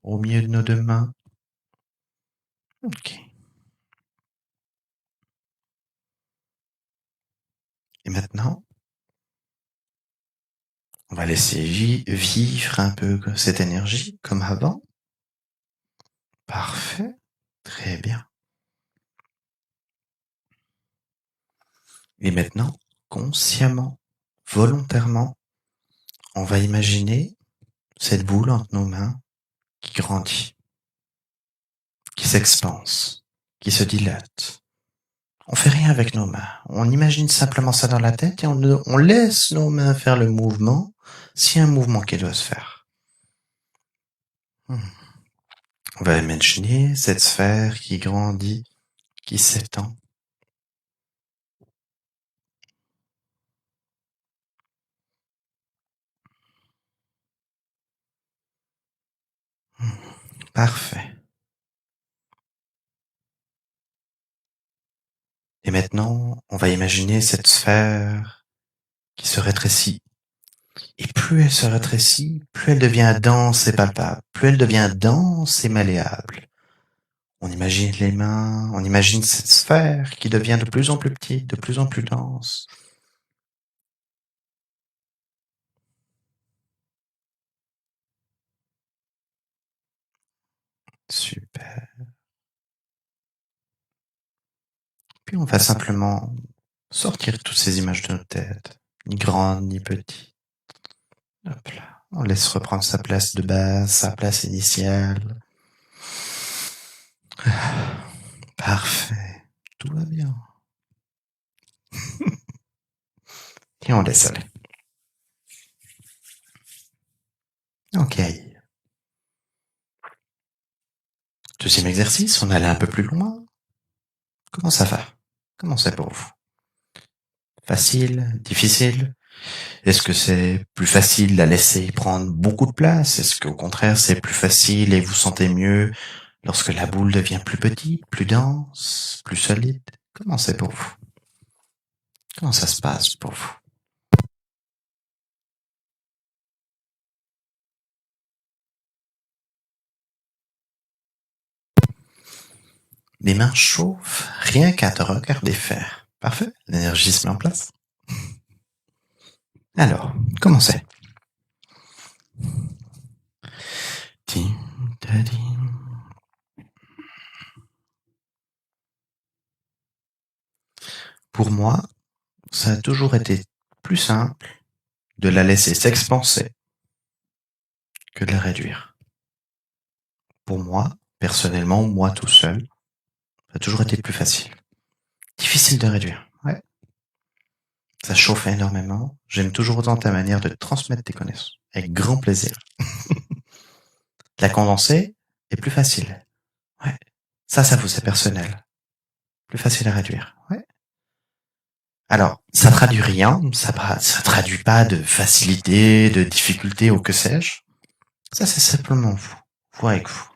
au milieu de nos deux mains. Ok. Et maintenant, on va laisser vivre un peu cette énergie comme avant. Parfait. Très bien. Et maintenant, consciemment, volontairement, on va imaginer cette boule entre nos mains qui grandit, qui s'expanse, qui se dilate. On fait rien avec nos mains. On imagine simplement ça dans la tête et on laisse nos mains faire le mouvement, s'il y a un mouvement qui doit se faire. On va imaginer cette sphère qui grandit, qui s'étend. Parfait. Et maintenant, on va imaginer cette sphère qui se rétrécit. Et plus elle se rétrécit, plus elle devient dense et palpable. Plus elle devient dense et malléable. On imagine les mains, on imagine cette sphère qui devient de plus en plus petite, de plus en plus dense. Super. Puis on va simplement sortir toutes ces images de notre tête, ni grandes ni petites. Hop là. On laisse reprendre sa place de base, sa place initiale. Parfait. Tout va bien. Et on laisse aller. Ok. Deuxième exercice, on allait un peu plus loin. Comment ça va? Comment c'est pour vous? Facile? Difficile? Est-ce que c'est plus facile à laisser prendre beaucoup de place? Est-ce qu'au contraire c'est plus facile et vous sentez mieux lorsque la boule devient plus petite, plus dense, plus solide? Comment c'est pour vous? Comment ça se passe pour vous? Les mains chauffent rien qu'à te regarder faire. Parfait, l'énergie se met en place. Alors, commencez. Tim, tadim. Pour moi, ça a toujours été plus simple de la laisser s'expanser que de la réduire. Pour moi, personnellement, moi tout seul, ça a toujours été plus facile. Difficile de réduire, ouais. Ça chauffe énormément. J'aime toujours autant ta manière de transmettre tes connaissances. Avec grand plaisir. La condensée est plus facile. Ouais. Ça vous est personnel. Plus facile à réduire. Ouais. Alors, ça traduit rien, ça traduit pas de facilité, de difficulté ou que sais-je. Ça, c'est simplement vous. Vous avec vous.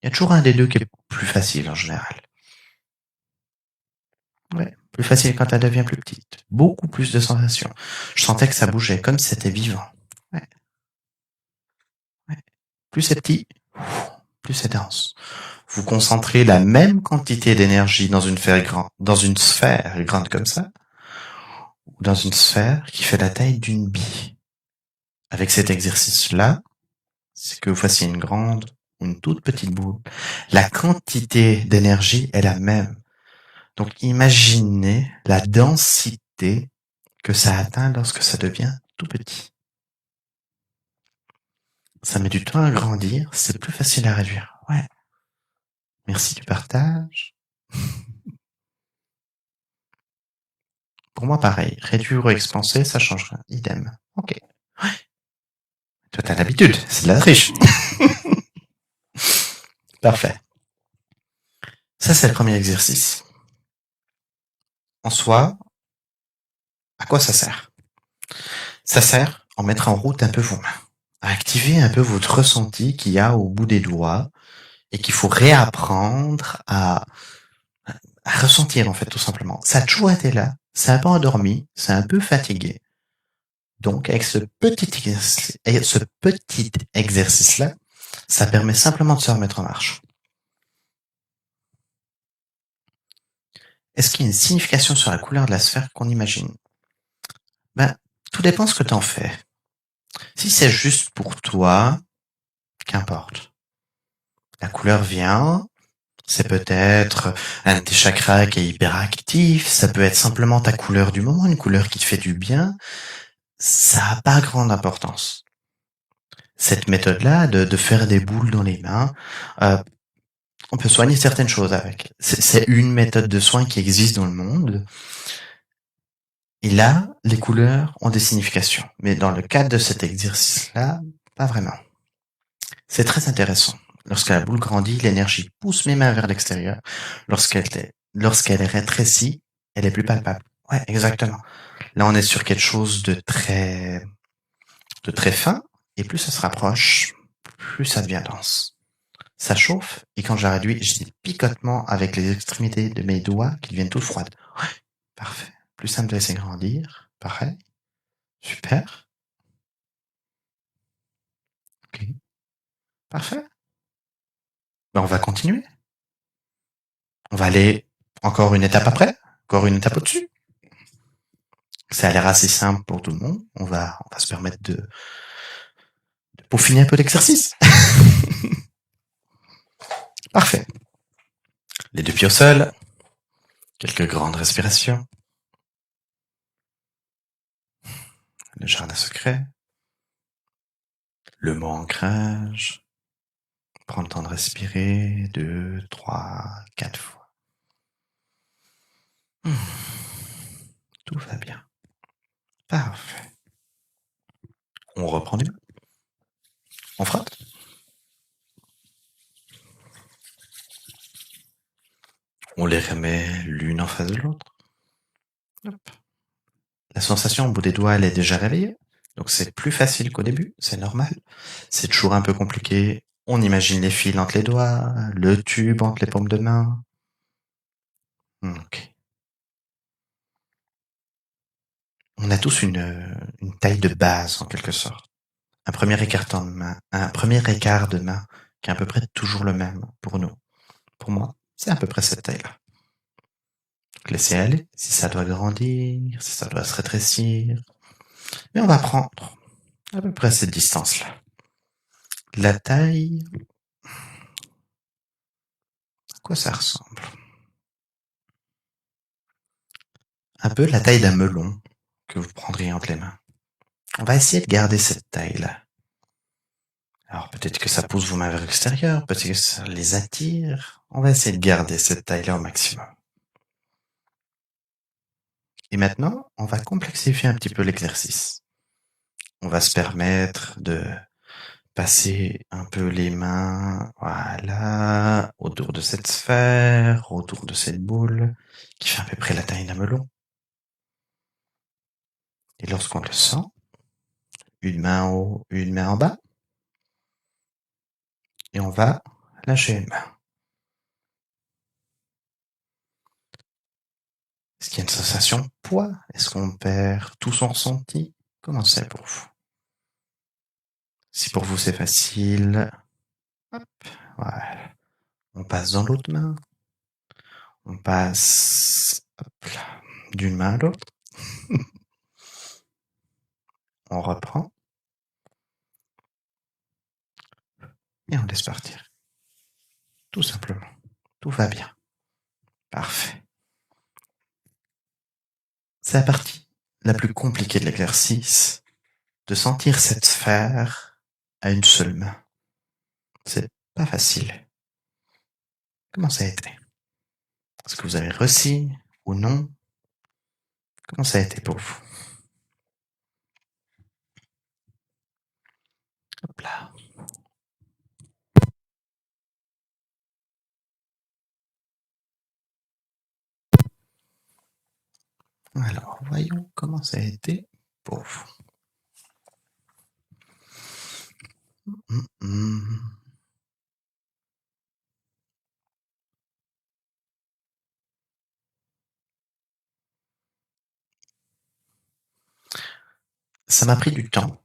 Il y a toujours un des deux qui est plus facile en général. Ouais. Plus facile quand elle devient plus petite. Beaucoup plus de sensations. Je sentais que ça bougeait comme si c'était vivant. Ouais. Ouais. Plus c'est petit, plus c'est dense. Vous concentrez la même quantité d'énergie dans une sphère grande comme ça, ou dans une sphère qui fait la taille d'une bille. Avec cet exercice-là, c'est que vous fassiez une grande ou une toute petite boule. La quantité d'énergie est la même. Donc imaginez la densité que ça atteint lorsque ça devient tout petit. Ça met du temps à grandir, c'est plus facile à réduire. Ouais. Merci du partage. Pour moi, pareil. Réduire ou expanser, ça change rien. Idem. Ok. Ouais. Toi, t'as l'habitude. C'est de la triche. Parfait. Ça, c'est le premier exercice. En soi, à quoi ça sert? Ça sert à mettre en route un peu vos mains, à activer un peu votre ressenti qu'il y a au bout des doigts et qu'il faut réapprendre à ressentir, en fait, tout simplement. Ça a toujours été là, c'est un peu endormi, c'est un peu fatigué. Donc, avec ce petit exercice-là, ça permet simplement de se remettre en marche. Est-ce qu'il y a une signification sur la couleur de la sphère qu'on imagine? Tout dépend ce que t'en fais. Si c'est juste pour toi, qu'importe. La couleur vient, c'est peut-être un de tes chakras qui est hyperactif, ça peut être simplement ta couleur du moment, une couleur qui te fait du bien. Ça n'a pas grande importance. Cette méthode-là, de faire des boules dans les mains, on peut soigner certaines choses avec. C'est une méthode de soin qui existe dans le monde. Et là, les couleurs ont des significations. Mais dans le cadre de cet exercice-là, pas vraiment. C'est très intéressant. Lorsque la boule grandit, l'énergie pousse mes mains vers l'extérieur. Lorsqu'elle est rétrécie, elle est plus palpable. Ouais, exactement. Là, on est sur quelque chose de très fin. Et plus ça se rapproche, plus ça devient dense. Ça chauffe, et quand je la réduis, j'ai des picotements avec les extrémités de mes doigts qui deviennent toutes froides. Ouais, parfait. Plus ça me laisse grandir. Pareil. Super. Ok. Parfait. On va continuer. On va aller encore une étape après, encore une étape au-dessus. Ça a l'air assez simple pour tout le monde. On va se permettre de peaufiner un peu l'exercice. Parfait. Les deux pieds au sol. Quelques grandes respirations. Le jardin secret. Le mot ancrage. Prends le temps de respirer 2, 3, 4 fois. Tout va bien. Parfait. On reprend du main. On frotte. On les remet l'une en face de l'autre. La sensation au bout des doigts, elle est déjà réveillée. Donc c'est plus facile qu'au début, c'est normal. C'est toujours un peu compliqué. On imagine les fils entre les doigts, le tube entre les paumes de main. Ok. On a tous une taille de base en quelque sorte. Un premier écart de main qui est à peu près toujours le même pour nous. Pour moi, c'est à peu près cette taille-là. Laissez aller, si ça doit grandir, si ça doit se rétrécir. Mais on va prendre à peu près cette distance-là. La taille, à quoi ça ressemble? Un peu la taille d'un melon que vous prendriez entre les mains. On va essayer de garder cette taille-là. Alors peut-être que ça pousse vos mains vers l'extérieur, peut-être que ça les attire. On va essayer de garder cette taille-là au maximum. Et maintenant, on va complexifier un petit peu l'exercice. On va se permettre de passer un peu les mains, voilà, autour de cette sphère, autour de cette boule, qui fait à peu près la taille d'un melon. Et lorsqu'on le sent, une main en haut, une main en bas, et on va lâcher une main. Est-ce qu'il y a une sensation de poids? Est-ce qu'on perd tout son ressenti? Comment c'est pour vous? Si pour vous c'est facile, hop, voilà. On passe dans l'autre main. On passe hop là, d'une main à l'autre. On reprend. Et on laisse partir. Tout simplement. Tout va bien. Parfait. C'est la partie la plus compliquée de l'exercice, de sentir cette sphère à une seule main. C'est pas facile. Comment ça a été? Est-ce que vous avez réussi ou non? Comment ça a été pour vous? Hop là. Alors, voyons comment ça a été pour vous. Ça m'a pris du temps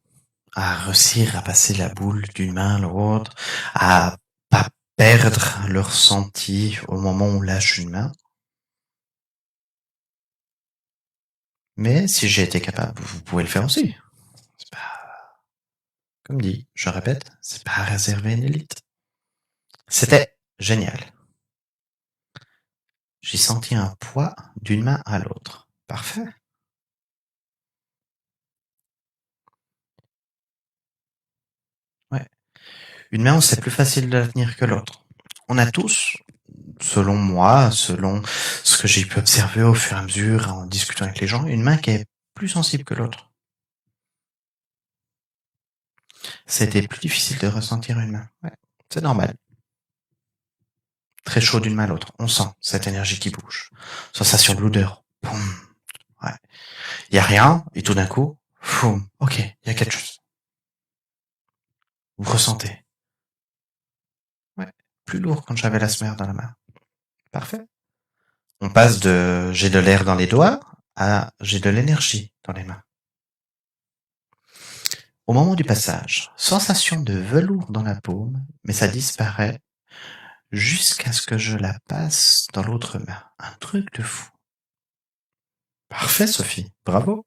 à réussir à passer la boule d'une main à l'autre, à pas perdre le ressenti au moment où on lâche une main. Mais si j'ai été capable, vous pouvez le faire aussi. C'est pas, comme dit, je répète, c'est pas réservé à une élite. C'était génial. J'ai senti un poids d'une main à l'autre. Parfait. Ouais. Une main, c'est plus facile de la tenir que l'autre. On a tous, selon moi, selon ce que j'ai pu observer au fur et à mesure en discutant avec les gens, une main qui est plus sensible que l'autre. C'était plus difficile de ressentir une main. Ouais, c'est normal. Très chaud d'une main à l'autre. On sent cette énergie qui bouge. Sensation de l'odeur. Boum. Ouais. Il y a rien, et tout d'un coup, boum. Ok, il y a quelque chose. Vous ressentez. Ouais. Plus lourd quand j'avais la smer dans la main. Parfait. On passe de j'ai de l'air dans les doigts à j'ai de l'énergie dans les mains. Au moment du passage, sensation de velours dans la paume, mais ça disparaît jusqu'à ce que je la passe dans l'autre main. Un truc de fou. Parfait, Sophie. Bravo.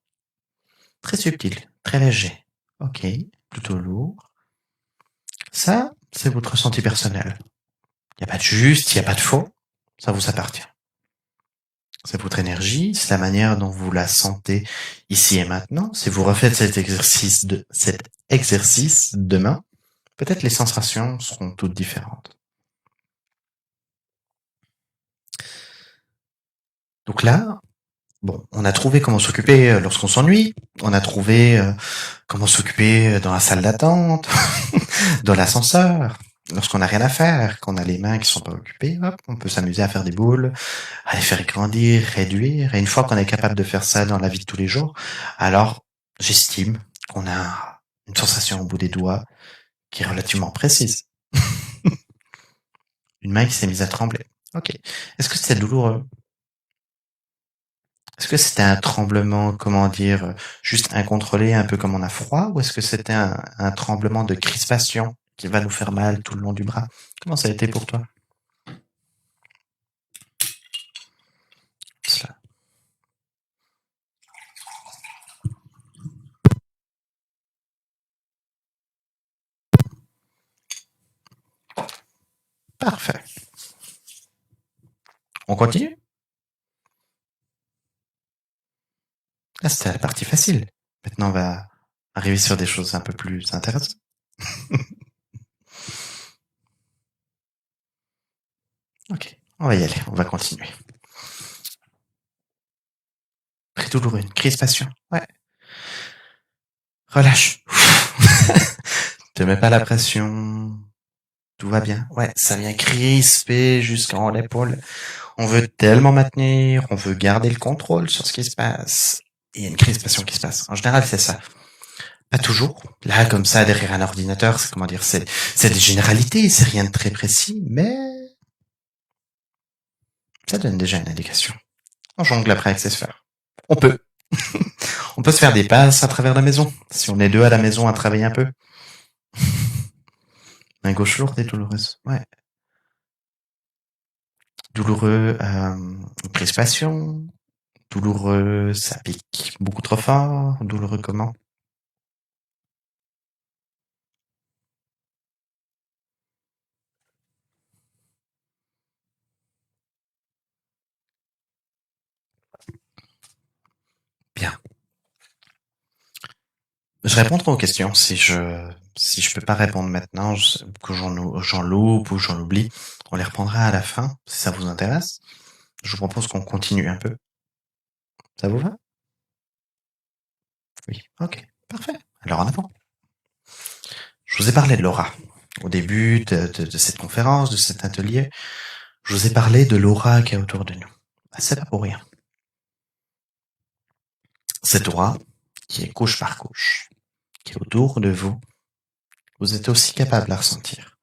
Très subtil, très léger. Ok, plutôt lourd. Ça, c'est votre ressenti personnel. Il n'y a pas de juste, il n'y a pas de faux. Ça vous appartient. C'est votre énergie, c'est la manière dont vous la sentez ici et maintenant. Si vous refaites cet exercice demain, peut-être les sensations seront toutes différentes. Donc là, bon, on a trouvé comment s'occuper lorsqu'on s'ennuie. On a trouvé comment s'occuper dans la salle d'attente, dans l'ascenseur. Lorsqu'on n'a rien à faire, qu'on a les mains qui sont pas occupées, hop, on peut s'amuser à faire des boules, à les faire grandir, réduire. Et une fois qu'on est capable de faire ça dans la vie de tous les jours, alors j'estime qu'on a une sensation au bout des doigts qui est relativement précise. Une main qui s'est mise à trembler. Ok. Est-ce que c'était douloureux? Est-ce que c'était un tremblement, comment dire, juste incontrôlé, un peu comme on a froid, ou est-ce que c'était un tremblement de crispation qui va nous faire mal tout le long du bras? Comment ça a été pour toi? Cela. Parfait. On continue? Là, c'était la partie facile. Maintenant, on va arriver sur des choses un peu plus intéressantes. Ok, on va y aller, on va continuer. Très douloureux, une crispation. Ouais. Relâche. Te mets pas la pression. Tout va bien. Ouais, ça vient crisper jusqu'en l'épaule. On veut tellement maintenir, on veut garder le contrôle sur ce qui se passe. Et il y a une crispation qui se passe. En général, c'est ça. Pas toujours. Là, comme ça, derrière un ordinateur, c'est comment dire, c'est des généralités, c'est rien de très précis, mais ça donne déjà une indication. On jongle après avec ses sphères. On peut. On peut se faire des passes à travers la maison. Si on est deux à la maison à travailler un peu. Main gauche lourde et douloureuse. Ouais. Douloureux, crispation. Douloureux, ça pique beaucoup trop fort. Douloureux comment? Bien. Je répondrai aux questions si je peux pas répondre maintenant, que j'en loupe ou j'en oublie. On les reprendra à la fin, si ça vous intéresse. Je vous propose qu'on continue un peu. Ça vous va? Oui. Ok. Parfait. Alors en avant. Je vous ai parlé de l'aura. Au début de cette conférence, de cet atelier, je vous ai parlé de l'aura qui est autour de nous. C'est pas pour rien. Cette aura, qui est couche par couche, qui est autour de vous, vous êtes aussi capable de la ressentir.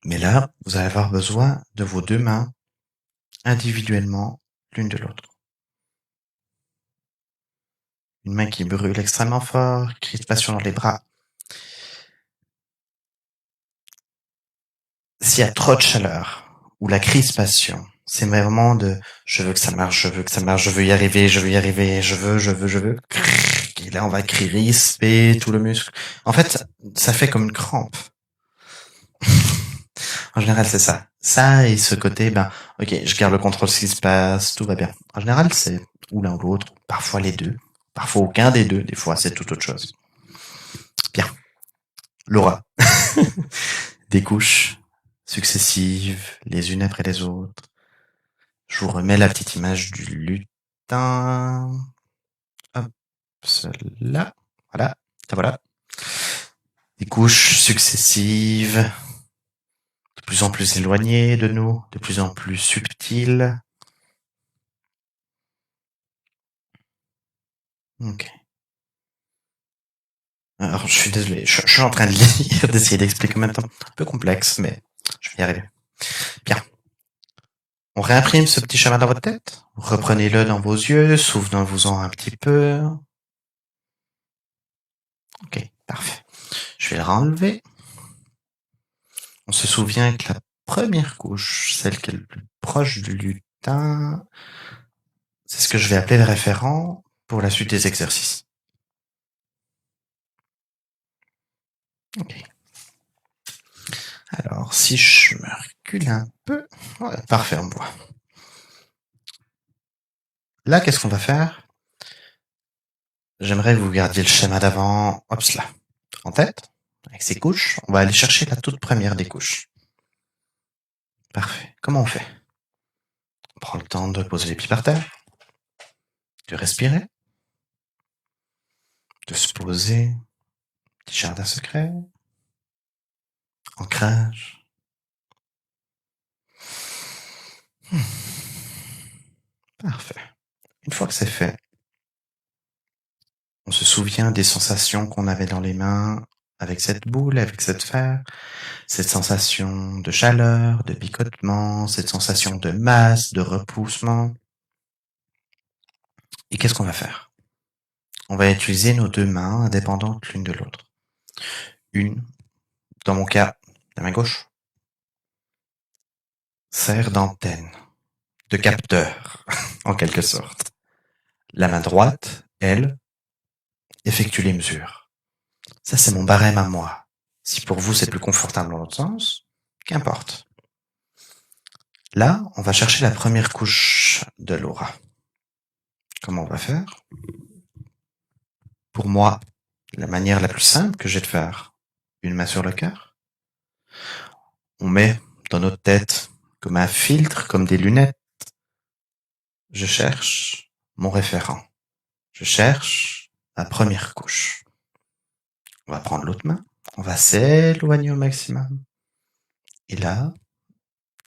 Mais là, vous allez avoir besoin de vos deux mains individuellement l'une de l'autre. Une main qui brûle extrêmement fort, crispation dans les bras. S'il y a trop de chaleur ou la crispation, c'est vraiment de je veux que ça marche, je veux que ça marche, je veux y arriver, je veux y arriver, je veux. Et là, on va crisper tout le muscle. En fait, ça fait comme une crampe. En général, c'est ça. Ça et ce côté, ok, je garde le contrôle de ce qui se passe, tout va bien. En général, c'est ou l'un ou l'autre, parfois les deux, parfois aucun des deux, des fois c'est tout autre chose. Bien. Laura. Des couches successives, les unes après les autres. Je vous remets la petite image du lutin. Hop, celle-là. Voilà. Voilà. Des couches successives, de plus en plus éloignées de nous, de plus en plus subtiles. Ok. Alors, je suis désolé, je suis en train de lire, d'essayer d'expliquer en même temps. Un peu complexe, mais je vais y arriver. Bien. On réimprime ce petit schéma dans votre tête. Reprenez-le dans vos yeux, souvenez-vous-en un petit peu. Ok, parfait. Je vais le renlever. On se souvient que la première couche, celle qui est le plus proche du lutin, c'est ce que je vais appeler le référent pour la suite des exercices. Ok. Alors, si je me recule un peu, ouais, parfait, on voit. Là, qu'est-ce qu'on va faire? J'aimerais que vous gardiez le schéma d'avant, hop là, en tête, avec ces couches. On va aller chercher la toute première des couches. Parfait. Comment on fait? On prend le temps de poser les pieds par terre, de respirer, de se poser, petit jardin secret, ancrage. Parfait. Une fois que c'est fait, on se souvient des sensations qu'on avait dans les mains avec cette boule, avec cette sphère, cette sensation de chaleur, de picotement, cette sensation de masse, de repoussement. Et qu'est-ce qu'on va faire? On va utiliser nos deux mains indépendantes l'une de l'autre. Une, dans mon cas, la main gauche, sert d'antenne, de capteur, en quelque sorte. La main droite, elle, effectue les mesures. Ça, c'est mon barème à moi. Si pour vous, c'est plus confortable dans l'autre sens, qu'importe. Là, on va chercher la première couche de l'aura. Comment on va faire? Pour moi, la manière la plus simple que j'ai de faire, une main sur le cœur. On met dans notre tête, comme un filtre, comme des lunettes. Je cherche mon référent. Je cherche la première couche. On va prendre l'autre main. On va s'éloigner au maximum. Et là,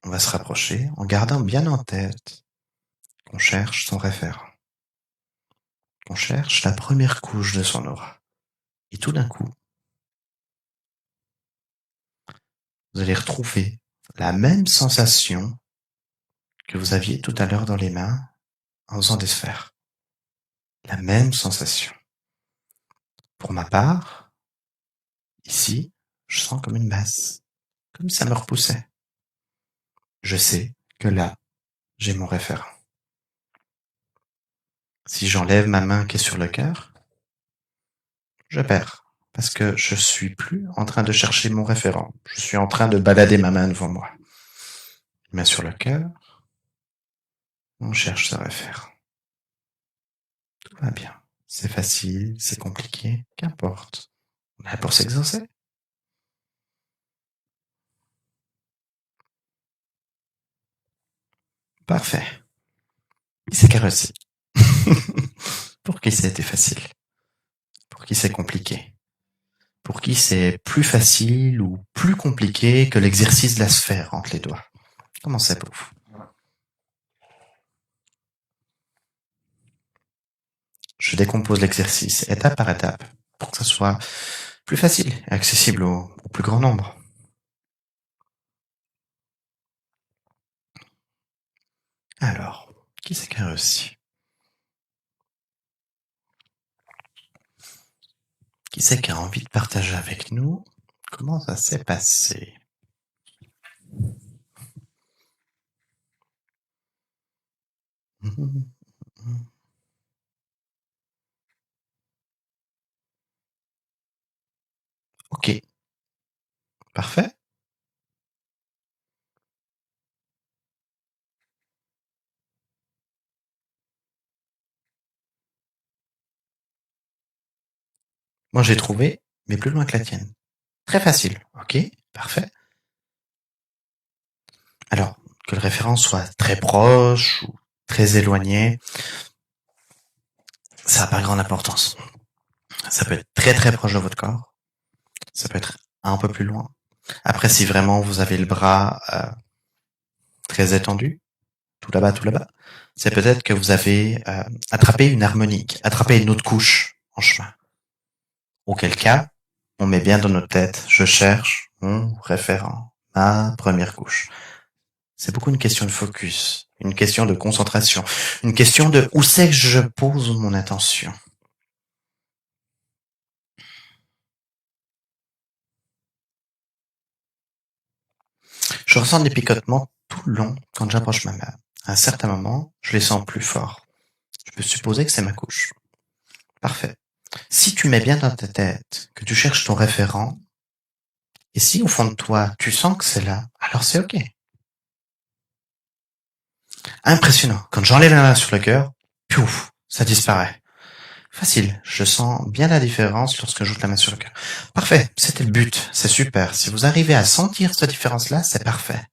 on va se rapprocher en gardant bien en tête qu'on cherche son référent. On cherche la première couche de son aura. Et tout d'un coup, vous allez retrouver la même sensation que vous aviez tout à l'heure dans les mains en faisant des sphères. La même sensation. Pour ma part, ici, je sens comme une masse, comme si ça me repoussait. Je sais que là, j'ai mon référent. Si j'enlève ma main qui est sur le cœur, je perds. Parce que je suis plus en train de chercher mon référent. Je suis en train de balader ma main devant moi. Main sur le cœur, on cherche ce référent. Tout va bien. C'est facile, c'est compliqué, qu'importe. On est là pour s'exaucer. Parfait. Qui c'est qui a réussi? Pour qui c'était facile? Pour qui c'est compliqué? Pour qui c'est plus facile ou plus compliqué que l'exercice de la sphère entre les doigts? Comment c'est pour vous? Je décompose l'exercice étape par étape pour que ça soit plus facile et accessible au plus grand nombre. Alors, qui c'est qui a réussi? Qui c'est qui a envie de partager avec nous comment ça s'est passé? Ok, parfait. Moi j'ai trouvé, mais plus loin que la tienne. Très facile, ok, parfait. Alors, que le référent soit très proche ou très éloigné, ça n'a pas grande importance. Ça peut être très très proche de votre corps, ça peut être un peu plus loin. Après, si vraiment vous avez le bras très étendu, tout là-bas, c'est peut-être que vous avez attrapé une harmonique, attrapé une autre couche en chemin. Auquel cas, on met bien dans notre tête, je cherche mon référent, ma première couche. C'est beaucoup une question de focus, une question de concentration, une question de où c'est que je pose mon attention. Je ressens des picotements tout le long quand j'approche ma main. À un certain moment, je les sens plus forts. Je peux supposer que c'est ma couche. Parfait. Si tu mets bien dans ta tête que tu cherches ton référent, et si au fond de toi, tu sens que c'est là, alors c'est ok. Impressionnant. Quand j'enlève la main sur le cœur, pouf, ça disparaît. Facile. Je sens bien la différence lorsque j'ouvre la main sur le cœur. Parfait. C'était le but. C'est super. Si vous arrivez à sentir cette différence-là, c'est parfait.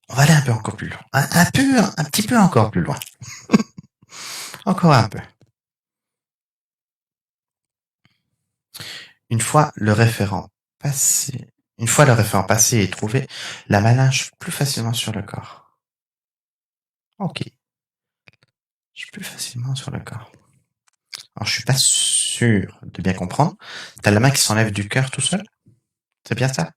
On va aller un peu encore plus loin. Un petit peu encore plus loin. Encore un peu. Une fois le référent passé et trouvé, la main lâche plus facilement sur le corps. Ok. Je suis plus facilement sur le corps. Alors, je suis pas sûr de bien comprendre. T'as la main qui s'enlève du cœur tout seul? C'est bien ça?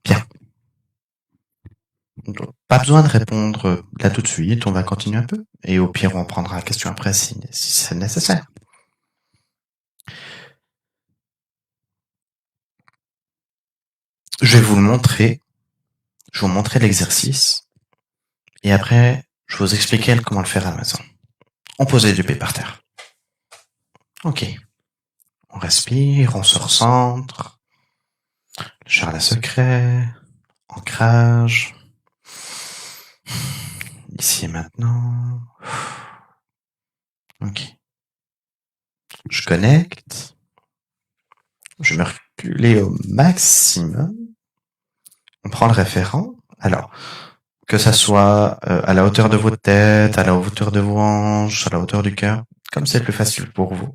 Bien. Donc, pas besoin de répondre là tout de suite, on va continuer un peu. Et au pire, on prendra la question après si c'est nécessaire. Je vais vous le montrer. Je vais vous montrer l'exercice. Et après, je vais vous expliquer comment le faire à la maison. On pose les deux pieds par terre. Ok. On respire, on se recentre. Le jardin secret. Ancrage. Ici et maintenant. Ok. Je connecte. Je vais me reculer au maximum. On prend le référent. Alors, que ça soit à la hauteur de votre tête, à la hauteur de vos hanches, à la hauteur du cœur, comme c'est plus facile pour vous.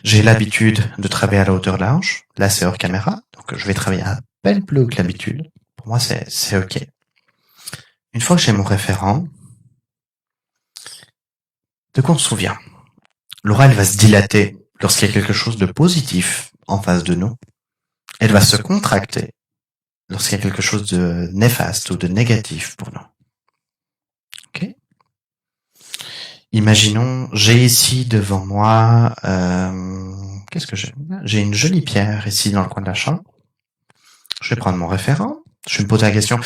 J'ai l'habitude de travailler à la hauteur de la hanche. Là, c'est hors caméra, donc je vais travailler à peine plus haut que l'habitude. Pour moi, c'est OK. Une fois que j'ai mon référent, de quoi on se souvient? L'aura, elle va se dilater lorsqu'il y a quelque chose de positif en face de nous. Elle va se contracter lorsqu'il y a quelque chose de néfaste ou de négatif pour nous. OK? Imaginons, j'ai ici devant moi, qu'est-ce que j'ai? J'ai une jolie pierre ici dans le coin de la chambre. Je vais prendre mon référent. Je vais me poser la question,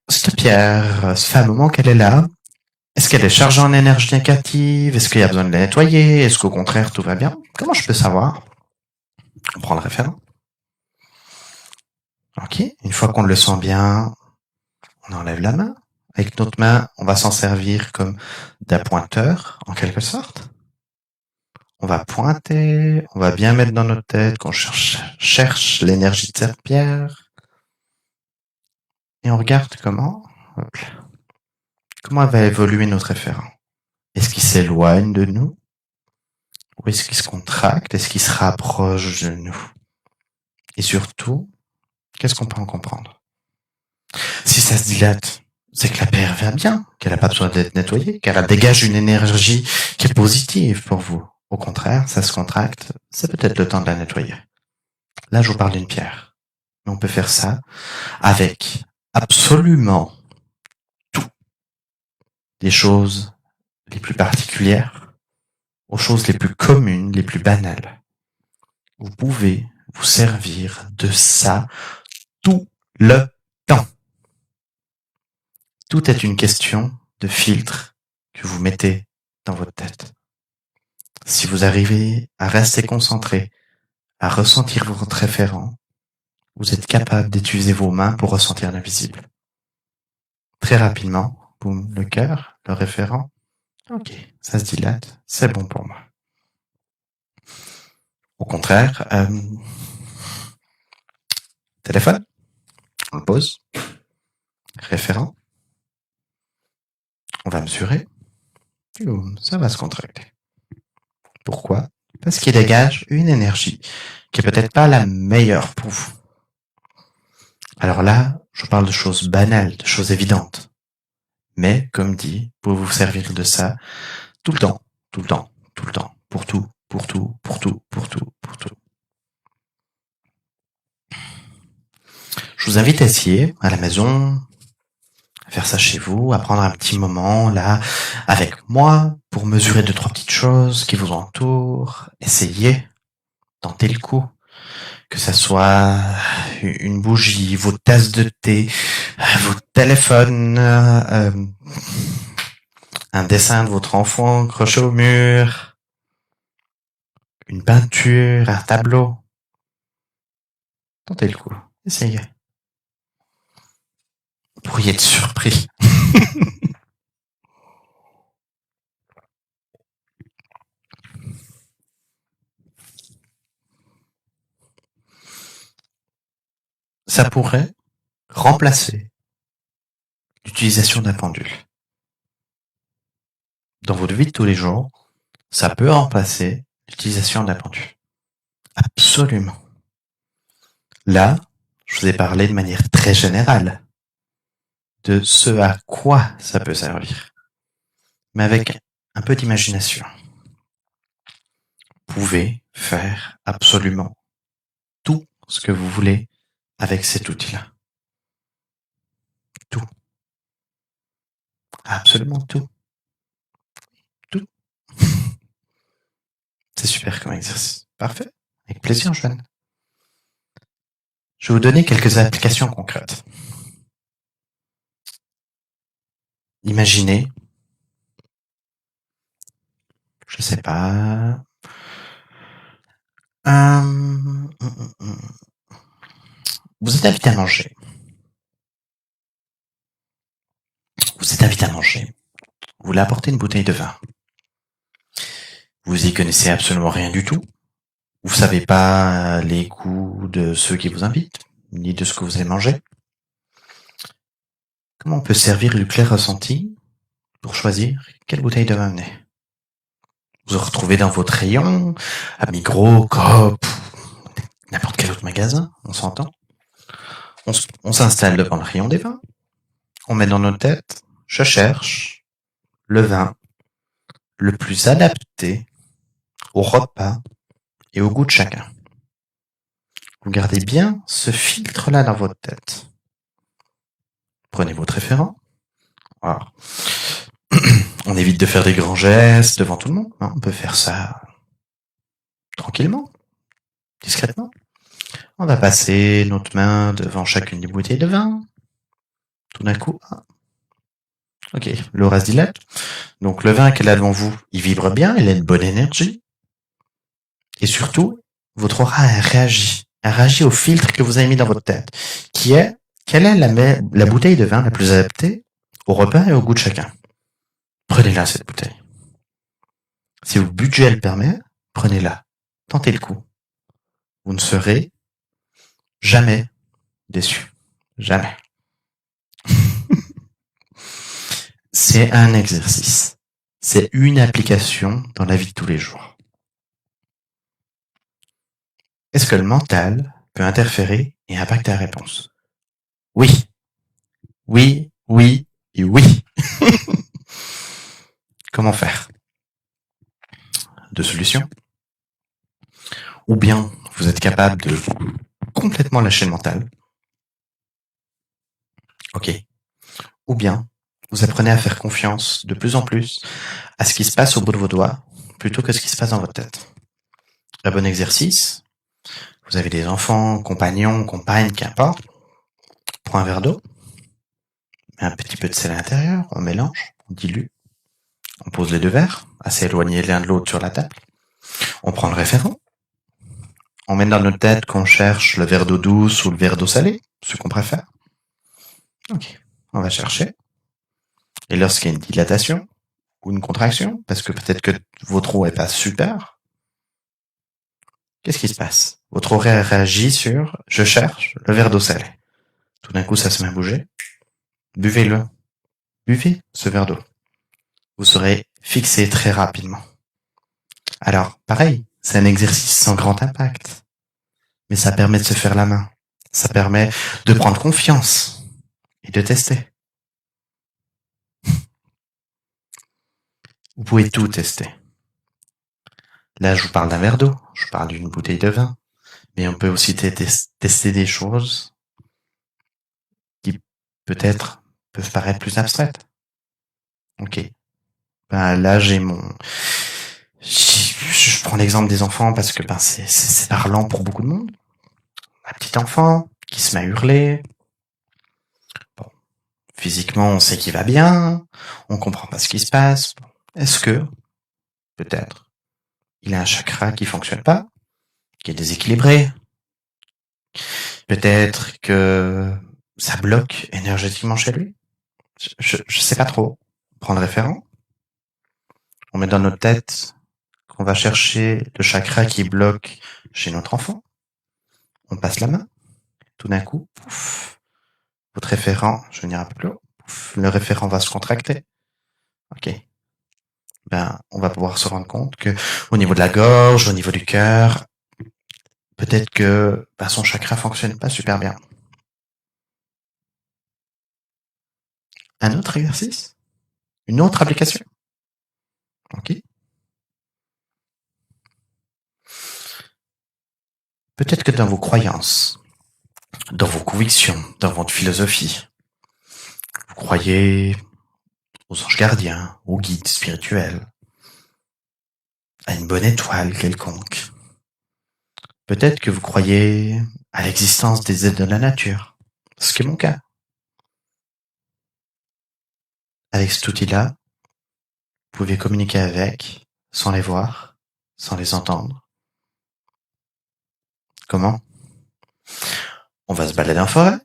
cette pierre, ça fait un moment qu'elle est là. Est-ce qu'elle est chargée en énergie négative? Est-ce qu'il y a besoin de la nettoyer? Est-ce qu'au contraire, tout va bien? Comment je peux savoir? On prend le référent. OK. Une fois qu'on le sent bien, on enlève la main. Avec notre main, on va s'en servir comme d'un pointeur, en quelque sorte. On va pointer, on va bien mettre dans notre tête qu'on cherche l'énergie de cette pierre. Et on regarde comment va évoluer notre référent. Est-ce qu'il s'éloigne de nous? Ou est-ce qu'il se contracte? Est-ce qu'il se rapproche de nous? Et surtout, qu'est-ce qu'on peut en comprendre? Si ça se dilate, c'est que la pierre va bien, qu'elle n'a pas besoin d'être nettoyée, qu'elle dégage une énergie qui est positive pour vous. Au contraire, ça se contracte, c'est peut-être le temps de la nettoyer. Là, je vous parle d'une pierre. Mais on peut faire ça avec absolument tout. Des choses les plus particulières aux choses les plus communes, les plus banales. Vous pouvez vous servir de ça tout le temps. Tout est une question de filtre que vous mettez dans votre tête. Si vous arrivez à rester concentré, à ressentir votre référent, vous êtes capable d'utiliser vos mains pour ressentir l'invisible. Très rapidement, boum, le cœur, le référent. OK, ça se dilate, c'est bon pour moi. Au contraire, téléphone, on le pose, référent, on va mesurer, et boum, ça va se contracter. Pourquoi? Parce qu'il dégage une énergie qui est peut-être pas la meilleure pour vous. Alors là, je parle de choses banales, de choses évidentes. Mais, comme dit, pour vous servir de ça tout le temps, tout le temps, tout le temps, pour tout, pour tout, pour tout, pour tout, pour tout. Je vous invite à essayer à la maison, à faire ça chez vous, à prendre un petit moment là avec moi pour mesurer 2-3 petites choses qui vous entourent. Essayez, tentez le coup. Que ça soit une bougie, vos tasses de thé, votre téléphone, un dessin de votre enfant accroché au mur, une peinture, un tableau. Tentez le coup, essayez. Vous pourriez être surpris. Ça pourrait remplacer l'utilisation d'un pendule. Dans votre vie de tous les jours, ça peut remplacer l'utilisation d'un pendule. Absolument. Là, je vous ai parlé de manière très générale de ce à quoi ça peut servir. Mais avec un peu d'imagination, vous pouvez faire absolument tout ce que vous voulez avec cet outil-là. Tout. Absolument tout. Tout. C'est super comme exercice. Parfait. Avec plaisir, Joanne. Je vais vous donner quelques applications concrètes. Imaginez, je sais pas, vous êtes invité à manger. Vous êtes invité à manger. Vous voulez apporter une bouteille de vin. Vous y connaissez absolument rien du tout. Vous savez pas les goûts de ceux qui vous invitent, ni de ce que vous allez manger. comment on peut servir du clair ressenti pour choisir quelle bouteille de vin amener. Vous vous retrouvez dans votre rayon, à Migros, Coop, n'importe quel autre magasin, on s'entend. On s'installe devant le rayon des vins. On met dans nos têtes, je cherche le vin le plus adapté au repas et au goût de chacun. Vous gardez bien ce filtre-là dans votre tête. Prenez votre référent. Alors, on évite de faire des grands gestes devant tout le monde. On peut faire ça tranquillement, discrètement. On va passer notre main devant chacune des bouteilles de vin. Tout d'un coup, ok, l'aura se dilate. Donc le vin qu'elle a devant vous, il vibre bien, il a une bonne énergie. Et surtout, votre aura a réagi au filtre que vous avez mis dans votre tête, qui est, quelle est la bouteille de vin la plus adaptée au repas et au goût de chacun. Prenez-la, cette bouteille. Si votre budget le permet, prenez-la. Tentez le coup. Vous ne serez jamais déçu. Jamais. C'est un exercice. C'est une application dans la vie de tous les jours. Est-ce que le mental peut interférer et impacter la réponse? Oui. Oui, oui et oui. Comment faire? Deux solutions. Ou bien vous êtes capable de complètement lâcher le mental. Ok. Ou bien vous apprenez à faire confiance de plus en plus à ce qui se passe au bout de vos doigts plutôt que ce qui se passe dans votre tête. Un bon exercice. Vous avez des enfants, compagnons, compagnes, qu'importe. Prends un verre d'eau. Un petit peu de sel à l'intérieur. On mélange. On dilue. On pose les deux verres, assez éloignés l'un de l'autre sur la table. On prend le référent. On met dans notre tête qu'on cherche le verre d'eau douce ou le verre d'eau salée, ce qu'on préfère. Ok, on va chercher. Et lorsqu'il y a une dilatation ou une contraction, parce que peut-être que votre eau est pas super, qu'est-ce qui se passe? Votre eau réagit sur « je cherche le verre d'eau salée ». Tout d'un coup, ça se met à bouger. Buvez-le. Buvez ce verre d'eau. Vous serez fixé très rapidement. Alors, pareil, c'est un exercice sans grand impact. Mais ça permet de se faire la main. Ça permet de prendre confiance et de tester. Vous pouvez tout tester. Là, je vous parle d'un verre d'eau, je vous parle d'une bouteille de vin. Mais on peut aussi tester des choses qui peut-être peuvent paraître plus abstraites. Ok. Ben, là, je prends l'exemple des enfants parce que c'est parlant pour beaucoup de monde. Un petit enfant qui se met à hurler. Bon, physiquement, on sait qu'il va bien, on comprend pas ce qui se passe. Est-ce que, peut-être, il a un chakra qui fonctionne pas, qui est déséquilibré? Peut-être que ça bloque énergétiquement chez lui? Je sais pas trop. On prend le référent. On met dans notre tête qu'on va chercher le chakra qui bloque chez notre enfant. On passe la main. Tout d'un coup, pouf, votre référent, je vais venir un peu plus haut, pouf, le référent va se contracter. Ok. Ben, on va pouvoir se rendre compte que au niveau de la gorge, au niveau du cœur, peut-être que son chakra fonctionne pas super bien. Un autre exercice? Une autre application? Ok. Peut-être que dans vos croyances, dans vos convictions, dans votre philosophie, vous croyez aux anges gardiens, aux guides spirituels, à une bonne étoile quelconque. Peut-être que vous croyez à l'existence des aides de la nature, ce qui est mon cas. Avec cet outil-là, vous pouvez communiquer avec, sans les voir, sans les entendre. Comment? On va se balader en forêt,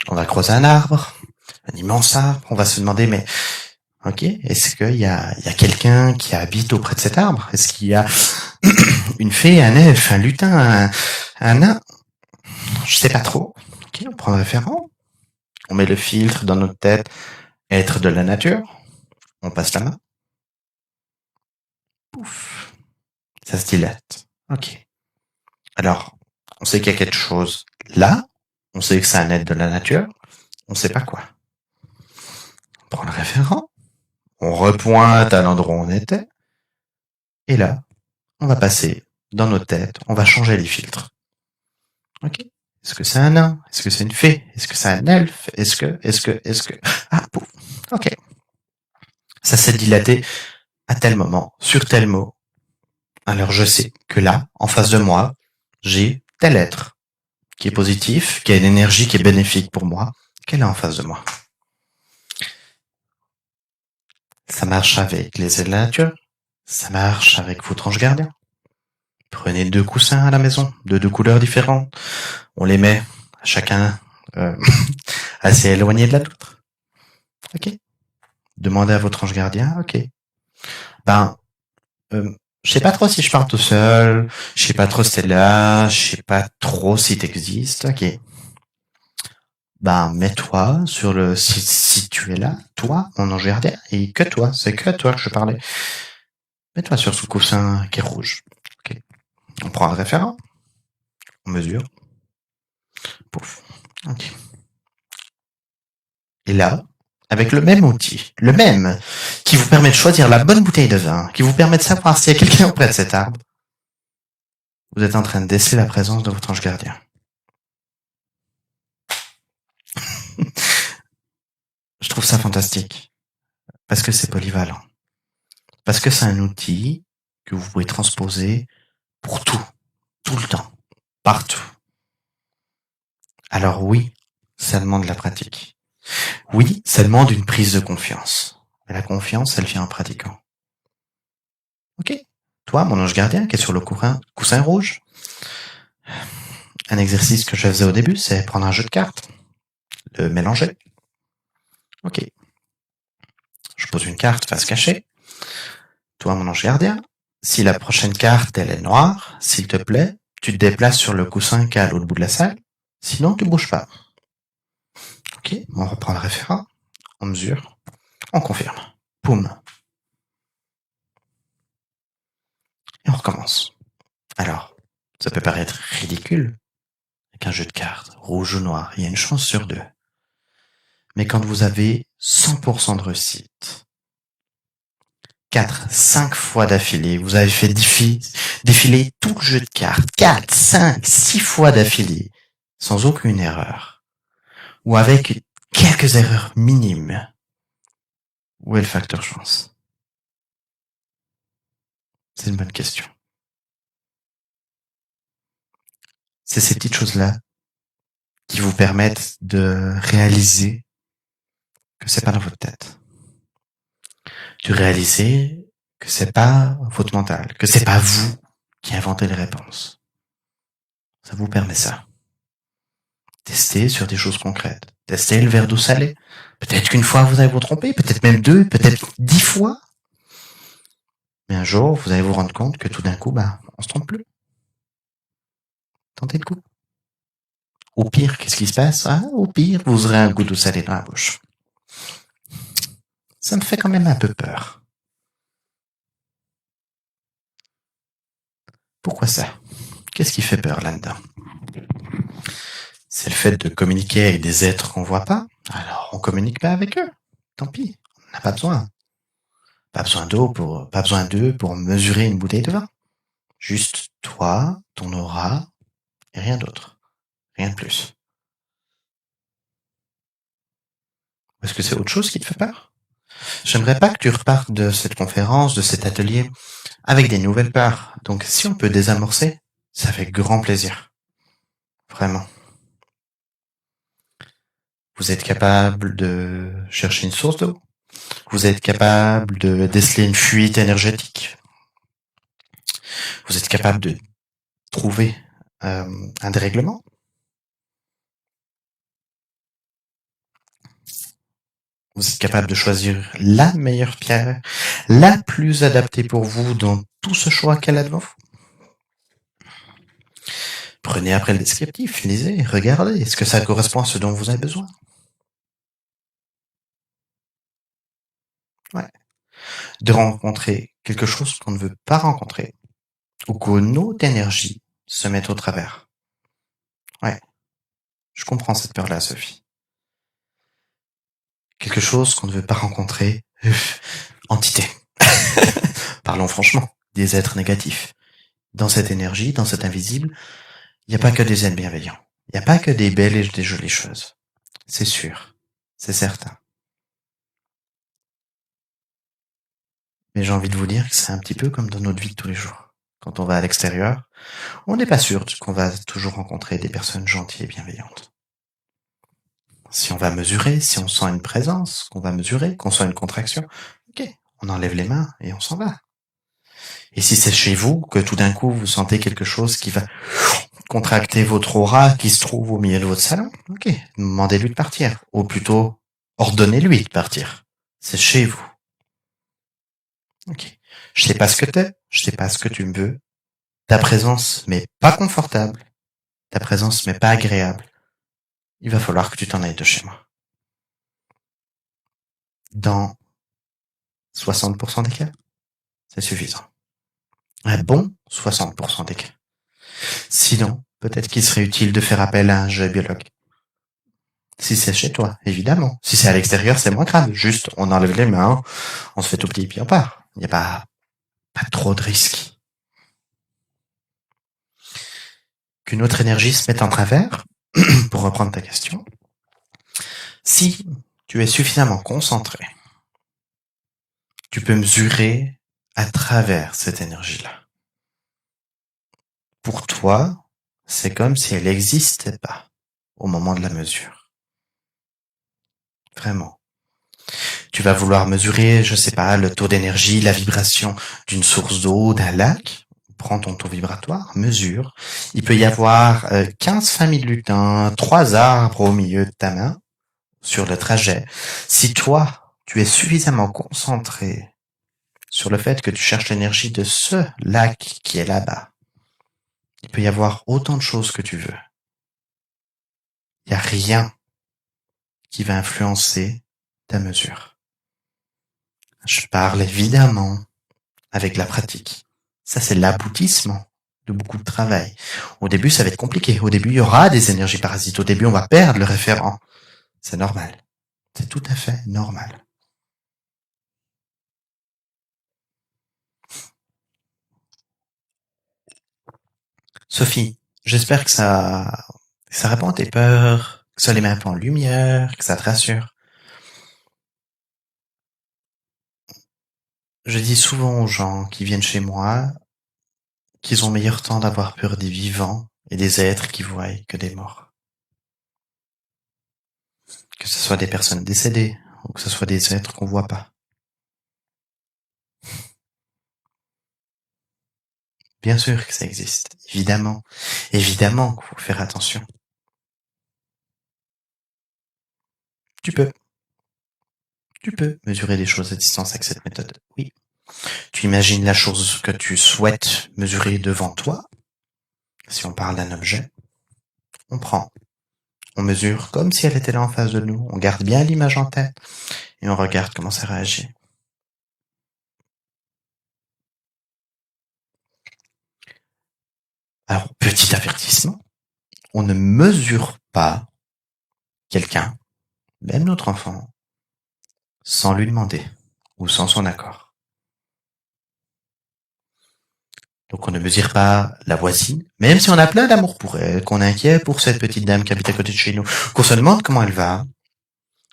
on va croiser un arbre, un immense arbre, on va se demander, mais ok, est-ce qu'il y a quelqu'un qui habite auprès de cet arbre? Est-ce qu'il y a une fée, un elfe, un lutin, un nain? Je sais pas trop. Ok, on prend le référent, On met le filtre dans notre tête, être de la nature. On passe la main. Pouf. Ça se dilate. Ok. Alors, on sait qu'il y a quelque chose là. On sait que c'est un être de la nature. On sait pas quoi. On prend le référent. On repointe à l'endroit où on était. Et là, on va passer dans nos têtes. On va changer les filtres. Ok. Est-ce que c'est un nain? Est-ce que c'est une fée? Est-ce que c'est un elfe? Est-ce que... Ah, pouf. Ok. Ça s'est dilaté à tel moment, sur tel mot. Alors je sais que là, en face de moi, j'ai tel être qui est positif, qui a une énergie qui est bénéfique pour moi, qu'elle est en face de moi. Ça marche avec les aides de la nature, ça marche avec votre ange gardien. Prenez 2 coussins à la maison, de 2 couleurs différentes. On les met chacun assez éloigné de l'autre. Ok. Demandez à votre ange gardien. Ok. Ben, je sais pas trop si je pars tout seul. Je sais pas trop si t'es là. Je sais pas trop si t'existes. Ok. Ben, mets-toi sur le, si tu es là, toi, mon ange gardien, et que toi, c'est que toi que je parlais. Mets-toi sur ce coussin qui est rouge. Ok. On prend le référent. On mesure. Pouf. Ok. Et là, avec le même outil, le même, qui vous permet de choisir la bonne bouteille de vin, qui vous permet de savoir s'il y a quelqu'un auprès de cet arbre, vous êtes en train de déceler la présence de votre ange gardien. Je trouve ça fantastique. Parce que c'est polyvalent. Parce que c'est un outil que vous pouvez transposer pour tout le temps, partout. Alors oui, ça demande de la pratique. Oui, ça demande une prise de confiance. Mais la confiance, elle vient en pratiquant. Ok. Toi, mon ange gardien, qui est sur le coussin rouge, un exercice que je faisais au début, c'est prendre un jeu de cartes, le mélanger. Ok. Je pose une carte face cachée. Toi, mon ange gardien, si la prochaine carte, elle est noire, s'il te plaît, tu te déplaces sur le coussin qui est à l'autre bout de la salle. Sinon, tu bouges pas. Ok. On reprend le référent. On mesure. On confirme. Poum. Et on recommence. Alors, ça peut paraître ridicule. Avec un jeu de cartes, rouge ou noir, il y a une chance sur 2. Mais quand vous avez 100% de réussite, 4, 5 fois d'affilée, vous avez fait défiler tout le jeu de cartes, 4, 5, 6 fois d'affilée, sans aucune erreur, ou avec quelques erreurs minimes, où est le facteur chance? C'est une bonne question. C'est ces petites choses-là qui vous permettent de réaliser que c'est pas dans votre tête. De réaliser que c'est pas votre mental, que c'est pas vous qui inventez les réponses. Ça vous permet ça. Testez sur des choses concrètes. Testez le verre d'eau salée. Peut-être qu'une fois vous allez vous tromper, peut-être même 2, peut-être 10 fois. Mais un jour, vous allez vous rendre compte que tout d'un coup, on se trompe plus. Tentez le coup. Au pire, qu'est-ce qui se passe? Au pire, vous aurez un goût d'eau salée dans la bouche. Ça me fait quand même un peu peur. Pourquoi ça? Qu'est-ce qui fait peur là-dedans? C'est le fait de communiquer avec des êtres qu'on voit pas. Alors, on communique pas avec eux. Tant pis. On n'a pas besoin. Pas besoin d'eux pour mesurer une bouteille de vin. Juste toi, ton aura, et rien d'autre. Rien de plus. Est-ce que c'est autre chose qui te fait peur? J'aimerais pas que tu repartes de cette conférence, de cet atelier, avec des nouvelles peurs. Donc, si on peut désamorcer, ça fait grand plaisir. Vraiment. Vous êtes capable de chercher une source d'eau. Vous êtes capable de déceler une fuite énergétique. Vous êtes capable de trouver un dérèglement. Vous êtes capable de choisir la meilleure pierre, la plus adaptée pour vous dans tout ce choix qu'elle a devant vous. Prenez après le descriptif, lisez, regardez, est-ce que ça correspond à ce dont vous avez besoin? Ouais. De rencontrer quelque chose qu'on ne veut pas rencontrer, ou qu'une autre énergie se mette au travers. Ouais. Je comprends cette peur-là, Sophie. Quelque chose qu'on ne veut pas rencontrer. Entité. Parlons franchement, des êtres négatifs. Dans cette énergie, dans cet invisible, il n'y a pas que des êtres bienveillants. Il n'y a pas que des belles et des jolies choses. C'est sûr. C'est certain. Mais j'ai envie de vous dire que c'est un petit peu comme dans notre vie de tous les jours. Quand on va à l'extérieur, on n'est pas sûr qu'on va toujours rencontrer des personnes gentilles et bienveillantes. Si on va mesurer, si on sent une présence, qu'on va mesurer, qu'on sent une contraction, ok, on enlève les mains et on s'en va. Et si c'est chez vous que tout d'un coup vous sentez quelque chose qui va contracter votre aura qui se trouve au milieu de votre salon, ok, demandez-lui de partir. Ou plutôt, ordonnez-lui de partir. C'est chez vous. Ok. Je sais pas ce que t'es, je sais pas ce que tu me veux. Ta présence m'est pas confortable. Ta présence m'est pas agréable. Il va falloir que tu t'en ailles de chez moi. Dans 60% des cas, c'est suffisant. Un bon 60% des cas. Sinon, peut-être qu'il serait utile de faire appel à un géologue. Si c'est chez toi, évidemment. Si c'est à l'extérieur, c'est moins grave. Juste, on enlève les mains, on se fait tout petit et puis on part. Il n'y a pas trop de risques. Qu'une autre énergie se mette en travers, pour reprendre ta question, si tu es suffisamment concentré, tu peux mesurer à travers cette énergie-là. Pour toi, c'est comme si elle n'existait pas au moment de la mesure. Vraiment. Tu vas vouloir mesurer, je sais pas, le taux d'énergie, la vibration d'une source d'eau, d'un lac. Prends ton taux vibratoire, mesure. Il peut y avoir 15 familles de lutins, 3 arbres au milieu de ta main sur le trajet. Si toi, tu es suffisamment concentré sur le fait que tu cherches l'énergie de ce lac qui est là-bas, il peut y avoir autant de choses que tu veux. Il n'y a rien qui va influencer ta mesure. Je parle évidemment avec la pratique. Ça, c'est l'aboutissement de beaucoup de travail. Au début, ça va être compliqué. Au début, il y aura des énergies parasites. Au début, on va perdre le référent. C'est normal. C'est tout à fait normal. Sophie, j'espère que ça répond à tes peurs, que ça les met un peu en lumière, que ça te rassure. Je dis souvent aux gens qui viennent chez moi qu'ils ont meilleur temps d'avoir peur des vivants et des êtres qui voient que des morts. Que ce soit des personnes décédées ou que ce soit des êtres qu'on voit pas. Bien sûr que ça existe, évidemment. Évidemment qu'il faut faire attention. Tu peux. Tu peux mesurer des choses à distance avec cette méthode. Oui. Tu imagines la chose que tu souhaites mesurer devant toi. Si on parle d'un objet, on prend. On mesure comme si elle était là en face de nous. On garde bien l'image en tête et on regarde comment ça réagit. Alors, petit avertissement, on ne mesure pas quelqu'un, même notre enfant, sans lui demander ou sans son accord. Donc on ne mesure pas la voisine, même si on a plein d'amour pour elle, qu'on est inquiet pour cette petite dame qui habite à côté de chez nous, qu'on se demande comment elle va.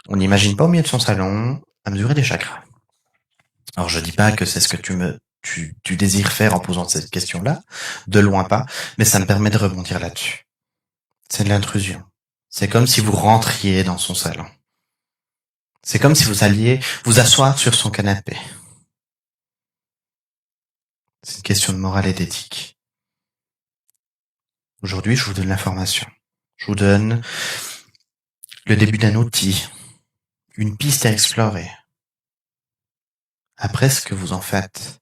On n'imagine pas au milieu de son salon à mesurer des chakras. Alors je dis pas que c'est ce que tu désires faire en posant cette question-là, de loin pas, mais ça me permet de rebondir là-dessus. C'est de l'intrusion. C'est comme si vous rentriez dans son salon. C'est comme si vous alliez vous asseoir sur son canapé. C'est une question de morale et d'éthique. Aujourd'hui, je vous donne l'information. Je vous donne le début d'un outil, une piste à explorer. Après, ce que vous en faites,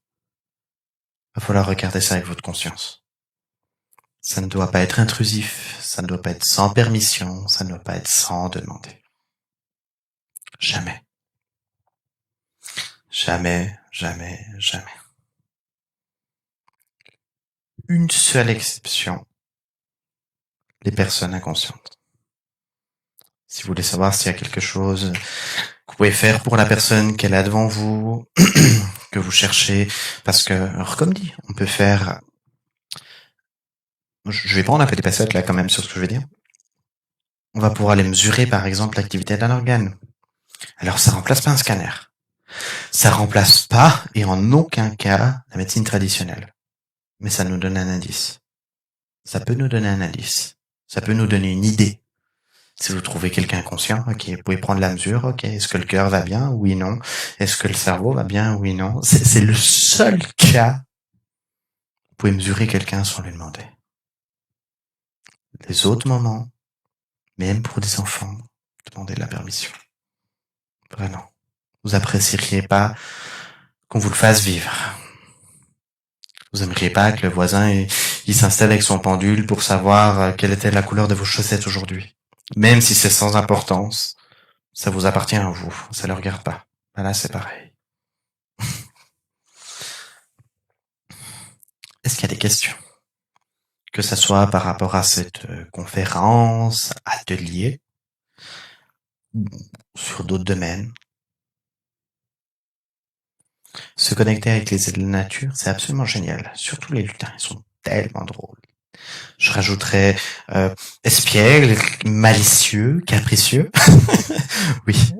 va falloir regarder ça avec votre conscience. Ça ne doit pas être intrusif, ça ne doit pas être sans permission, ça ne doit pas être sans demander. Jamais. Jamais, jamais, jamais. Une seule exception, les personnes inconscientes. Si vous voulez savoir s'il y a quelque chose que vous pouvez faire pour la personne qu'elle a devant vous, que vous cherchez, parce que, alors comme dit, on peut faire... Je vais prendre un peu des passettes là quand même sur ce que je veux dire. On va pouvoir aller mesurer par exemple l'activité d'un organe. Alors ça remplace pas un scanner. Ça remplace pas et en aucun cas la médecine traditionnelle. Mais ça nous donne un indice. Ça peut nous donner un indice. Ça peut nous donner une idée. Si vous trouvez quelqu'un conscient, ok, vous pouvez prendre la mesure, ok, est-ce que le cœur va bien? Oui, non. Est-ce que le cerveau va bien? Oui, non. C'est le seul cas où vous pouvez mesurer quelqu'un sans lui demander. Les autres moments, même pour des enfants, demandez la permission. Vraiment. Vous apprécieriez pas qu'on vous le fasse vivre. Vous aimeriez pas que le voisin il s'installe avec son pendule pour savoir quelle était la couleur de vos chaussettes aujourd'hui. Même si c'est sans importance, ça vous appartient à vous, ça le regarde pas. Là, c'est pareil. Est-ce qu'il y a des questions? Que ça soit par rapport à cette conférence, atelier, sur d'autres domaines. Se connecter avec les aides de la nature, c'est absolument génial. Surtout les lutins, ils sont tellement drôles. Je rajouterais espiègle, malicieux, capricieux. Oui.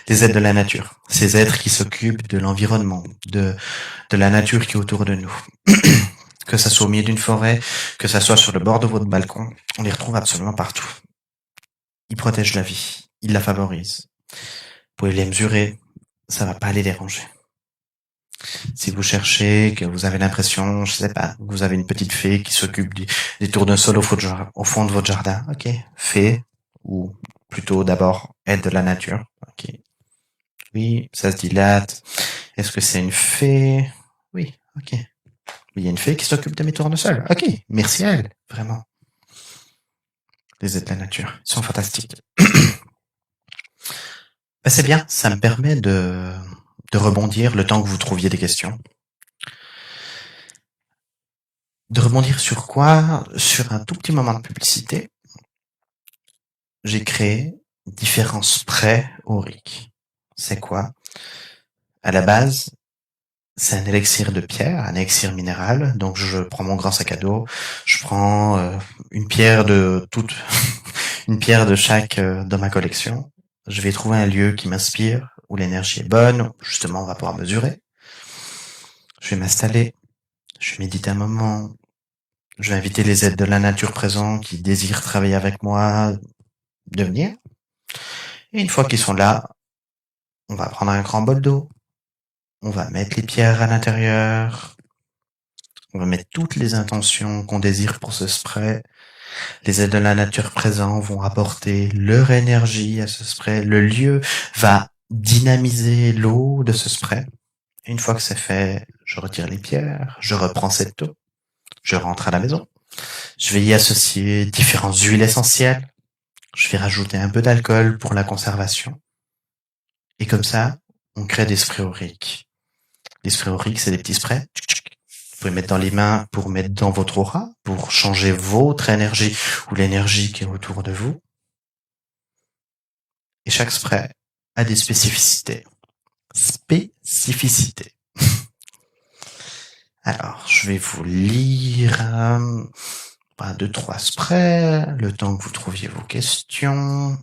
Les êtres de la nature. Ces êtres qui s'occupent de l'environnement, de la nature qui est autour de nous. Que ça soit au milieu d'une forêt, que ça soit sur le bord de votre balcon, on les retrouve absolument partout. Ils protègent la vie, ils la favorisent. Vous pouvez les mesurer, ça va pas les déranger. Si vous cherchez, que vous avez l'impression, je sais pas, que vous avez une petite fée qui s'occupe des tournesols au fond de votre jardin, ok, fée, ou plutôt d'abord aide de la nature, ok. Oui, ça se dilate. Est-ce que c'est une fée? Oui, ok. Il y a une fée qui s'occupe de mes tournesols. Ok, merci à elle, vraiment. Les aides de la nature, ils sont fantastiques. Ben, c'est bien, ça me permet de rebondir le temps que vous trouviez des questions. De rebondir sur quoi? Sur un tout petit moment de publicité. J'ai créé différents sprays auriques. C'est quoi? À la base, c'est un élixir de pierre, un élixir minéral. Donc je prends mon grand sac à dos, je prends une pierre de toute, une pierre de chaque dans ma collection. Je vais trouver un lieu qui m'inspire, où l'énergie est bonne, où justement on va pouvoir mesurer. Je vais m'installer, je vais méditer un moment, je vais inviter les êtres de la nature présents qui désirent travailler avec moi de venir. Et une fois qu'ils sont là, on va prendre un grand bol d'eau, on va mettre les pierres à l'intérieur, on va mettre toutes les intentions qu'on désire pour ce spray. Les êtres de la nature présents vont apporter leur énergie à ce spray. Le lieu va dynamiser l'eau de ce spray. Une fois que c'est fait, je retire les pierres, je reprends cette eau, je rentre à la maison. Je vais y associer différentes huiles essentielles. Je vais rajouter un peu d'alcool pour la conservation. Et comme ça, on crée des sprays auriques. Les sprays auriques, c'est des petits sprays. Vous pouvez mettre dans les mains pour mettre dans votre aura, pour changer votre énergie ou l'énergie qui est autour de vous. Et chaque spray a des spécificités. Alors, je vais vous lire 2-3 sprays, le temps que vous trouviez vos questions.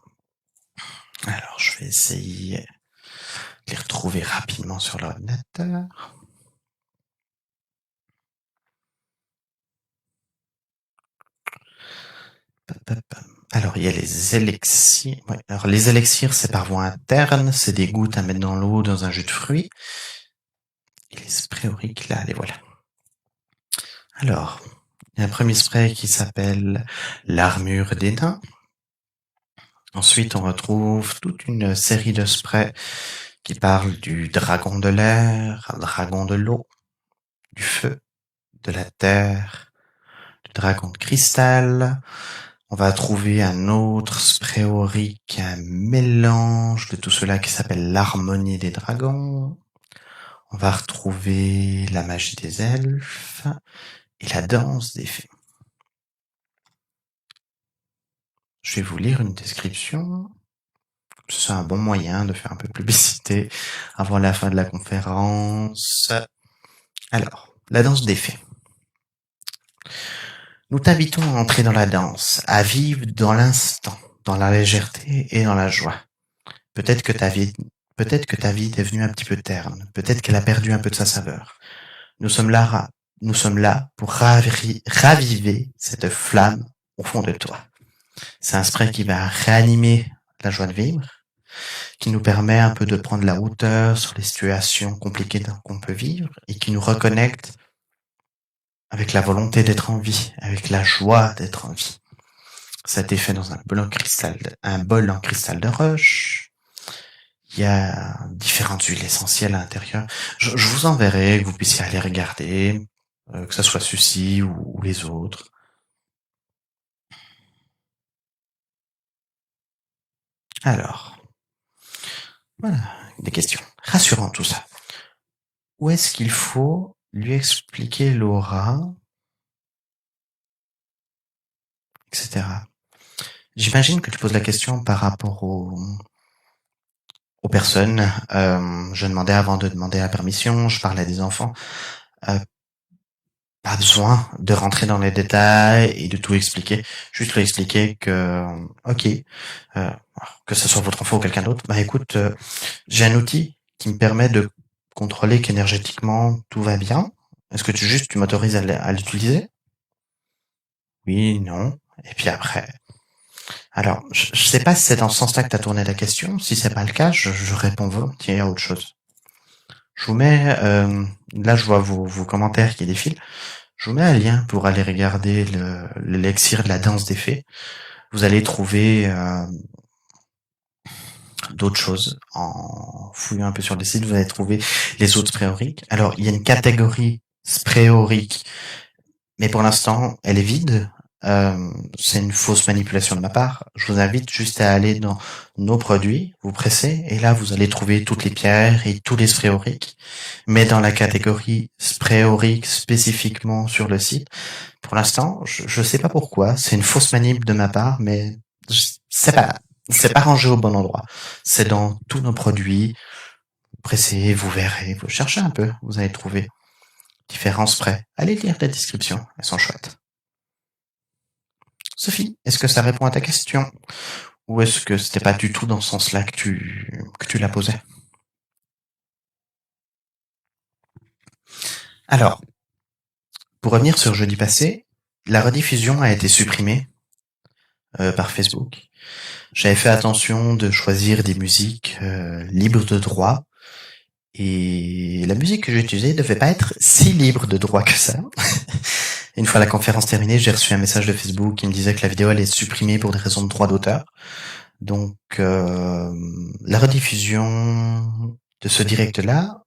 Alors, je vais essayer de les retrouver rapidement sur l'ordinateur. Alors, il y a les élixirs. Ouais. Alors, les élixirs, c'est par voie interne. C'est des gouttes à mettre dans l'eau, dans un jus de fruits. Et les sprays auriques, là, les voilà. Alors, il y a un premier spray qui s'appelle l'armure des nains. Ensuite, on retrouve toute une série de sprays qui parlent du dragon de l'air, dragon de l'eau, du feu, de la terre, du dragon de cristal. On va trouver un autre spray aurique, un mélange de tout cela qui s'appelle l'harmonie des dragons. On va retrouver la magie des elfes et la danse des fées. Je vais vous lire une description. C'est un bon moyen de faire un peu de publicité avant la fin de la conférence. Alors, la danse des fées. Nous t'invitons à entrer dans la danse, à vivre dans l'instant, dans la légèreté et dans la joie. Peut-être que ta vie est devenue un petit peu terne. Peut-être qu'elle a perdu un peu de sa saveur. Nous sommes là pour raviver cette flamme au fond de toi. C'est un spray qui va réanimer la joie de vivre, qui nous permet un peu de prendre la hauteur sur les situations compliquées qu'on peut vivre et qui nous reconnecte avec la volonté d'être en vie, avec la joie d'être en vie. Ça a été fait dans un bol en cristal de roche. Il y a différentes huiles essentielles à l'intérieur. Je vous enverrai, que vous puissiez aller regarder, que ce soit ceux-ci ou les autres. Alors, voilà, des questions. Rassurant tout ça. Où est-ce qu'il faut lui expliquer l'aura, etc. J'imagine que tu poses la question par rapport aux personnes. Je demandais avant de demander la permission, je parlais des enfants. Pas besoin de rentrer dans les détails et de tout expliquer. Juste lui expliquer que, ok, que ce soit votre enfant ou quelqu'un d'autre, bah écoute, j'ai un outil qui me permet de contrôler qu'énergétiquement tout va bien. Est-ce que tu m'autorises à l'utiliser? Oui, non. Et puis après. Alors, je sais pas si c'est dans ce sens-là que tu as tourné la question. Si c'est pas le cas, je réponds volontiers à autre chose. Je vous mets, là je vois vos commentaires qui défilent. Je vous mets un lien pour aller regarder l'élixir de la danse des fées. Vous allez trouver d'autres choses en fouillant un peu sur le site. Vous allez trouver les autres sprays auriques. Alors, il y a une catégorie spray aurique, mais pour l'instant, elle est vide. C'est une fausse manipulation de ma part. Je vous invite juste à aller dans nos produits, vous pressez, et là, vous allez trouver toutes les pierres et tous les sprays auriques. Mais dans la catégorie spray aurique spécifiquement sur le site, pour l'instant, je sais pas pourquoi, c'est une fausse manip de ma part, mais c'est pas rangé au bon endroit. C'est dans tous nos produits. Pressez, vous verrez, vous cherchez un peu, vous allez trouver différents sprays. Allez lire la description, elles sont chouettes. Sophie, est-ce que ça répond à ta question? Ou est-ce que c'était pas du tout dans ce sens-là que tu la posais? Alors, pour revenir sur jeudi passé, la rediffusion a été supprimée par Facebook. J'avais fait attention de choisir des musiques libres de droit. Et la musique que j'ai utilisée ne devait pas être si libre de droit que ça. Une fois la conférence terminée, j'ai reçu un message de Facebook qui me disait que la vidéo allait être supprimée pour des raisons de droit d'auteur. Donc, la rediffusion de ce direct-là,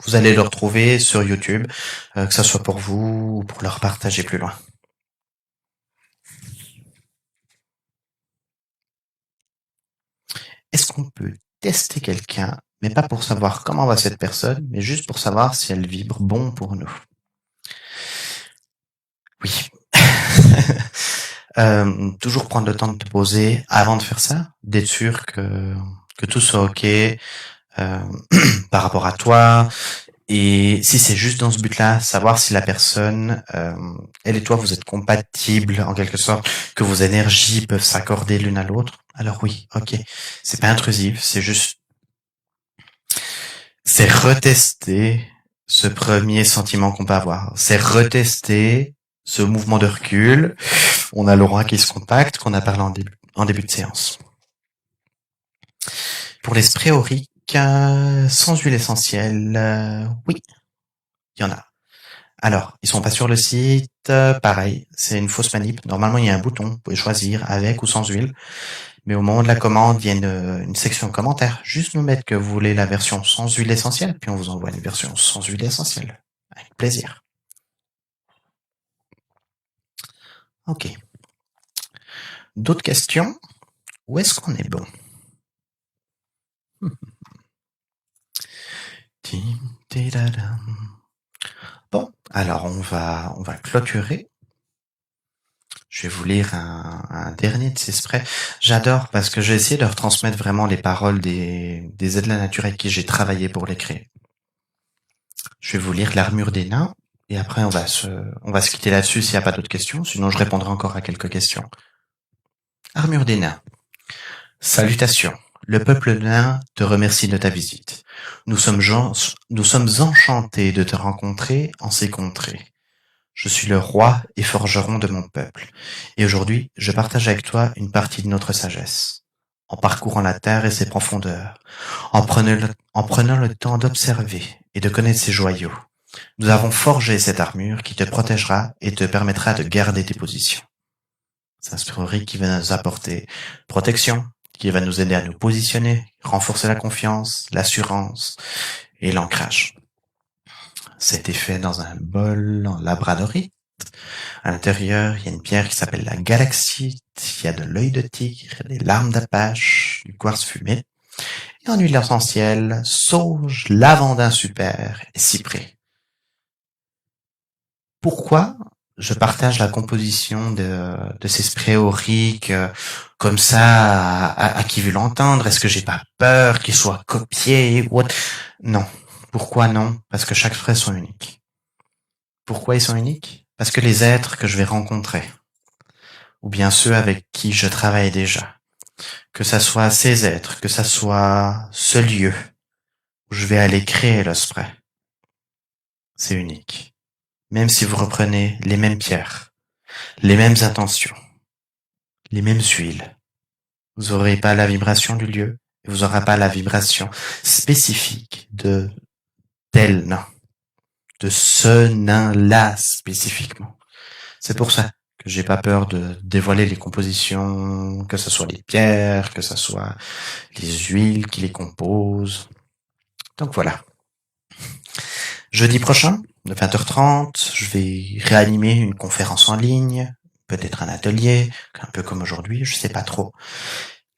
vous allez le retrouver sur YouTube, que ça soit pour vous ou pour le repartager plus loin. Est-ce qu'on peut tester quelqu'un, mais pas pour savoir comment va cette personne, mais juste pour savoir si elle vibre bon pour nous? Oui. Toujours prendre le temps de te poser avant de faire ça, d'être sûr que tout soit ok par rapport à toi. Et si c'est juste dans ce but-là, savoir si la personne, elle et toi, vous êtes compatibles en quelque sorte, que vos énergies peuvent s'accorder l'une à l'autre. Alors oui, ok, c'est pas intrusif, c'est retester ce premier sentiment qu'on peut avoir. C'est retester ce mouvement de recul. On a l'aura qui se compacte, qu'on a parlé en début de séance. Pour les sprays auriques, sans huile essentielle, oui, il y en a. Alors, ils sont pas sur le site, pareil, c'est une fausse manip. Normalement, il y a un bouton, vous pouvez choisir avec ou sans huile. Mais au moment de la commande, il y a une section commentaires. Juste nous mettre que vous voulez la version sans huile essentielle, puis on vous envoie une version sans huile essentielle. Avec plaisir. Ok. D'autres questions? Où est-ce qu'on est bon? Bon, alors on va clôturer. Je vais vous lire un dernier de ces sprays. J'adore parce que j'ai essayé de retransmettre vraiment les paroles des aides de la nature avec qui j'ai travaillé pour les créer. Je vais vous lire l'armure des nains et après on va se quitter là-dessus s'il n'y a pas d'autres questions. Sinon je répondrai encore à quelques questions. Armure des nains. Salutations. Le peuple nain te remercie de ta visite. Nous sommes enchantés de te rencontrer en ces contrées. Je suis le roi et forgeron de mon peuple, et aujourd'hui je partage avec toi une partie de notre sagesse. En parcourant la terre et ses profondeurs, en prenant le temps d'observer et de connaître ses joyaux, nous avons forgé cette armure qui te protégera et te permettra de garder tes positions. C'est un spirituel qui va nous apporter protection, qui va nous aider à nous positionner, renforcer la confiance, l'assurance et l'ancrage. C'était fait dans un bol en labradorite. À l'intérieur, il y a une pierre qui s'appelle la galaxite, il y a de l'œil de tigre, des larmes d'apache, du quartz fumé, et en huile essentielle, sauge, lavandin super et cyprès. Pourquoi je partage la composition de ces sprays auriques comme ça à qui veut l'entendre? Est-ce que j'ai pas peur qu'ils soient copiés? Non. Pourquoi non? Parce que chaque spray sont uniques. Pourquoi ils sont uniques? Parce que les êtres que je vais rencontrer, ou bien ceux avec qui je travaille déjà, que ça soit ces êtres, que ça soit ce lieu où je vais aller créer le spray, c'est unique. Même si vous reprenez les mêmes pierres, les mêmes intentions, les mêmes huiles, vous n'aurez pas la vibration du lieu, et vous n'aurez pas la vibration spécifique de tel nain, de ce nain-là spécifiquement. C'est pour ça que j'ai pas peur de dévoiler les compositions, que ce soit les pierres, que ce soit les huiles qui les composent. Donc voilà. Jeudi prochain, de 20h30, je vais réanimer une conférence en ligne, peut-être un atelier, un peu comme aujourd'hui, je sais pas trop.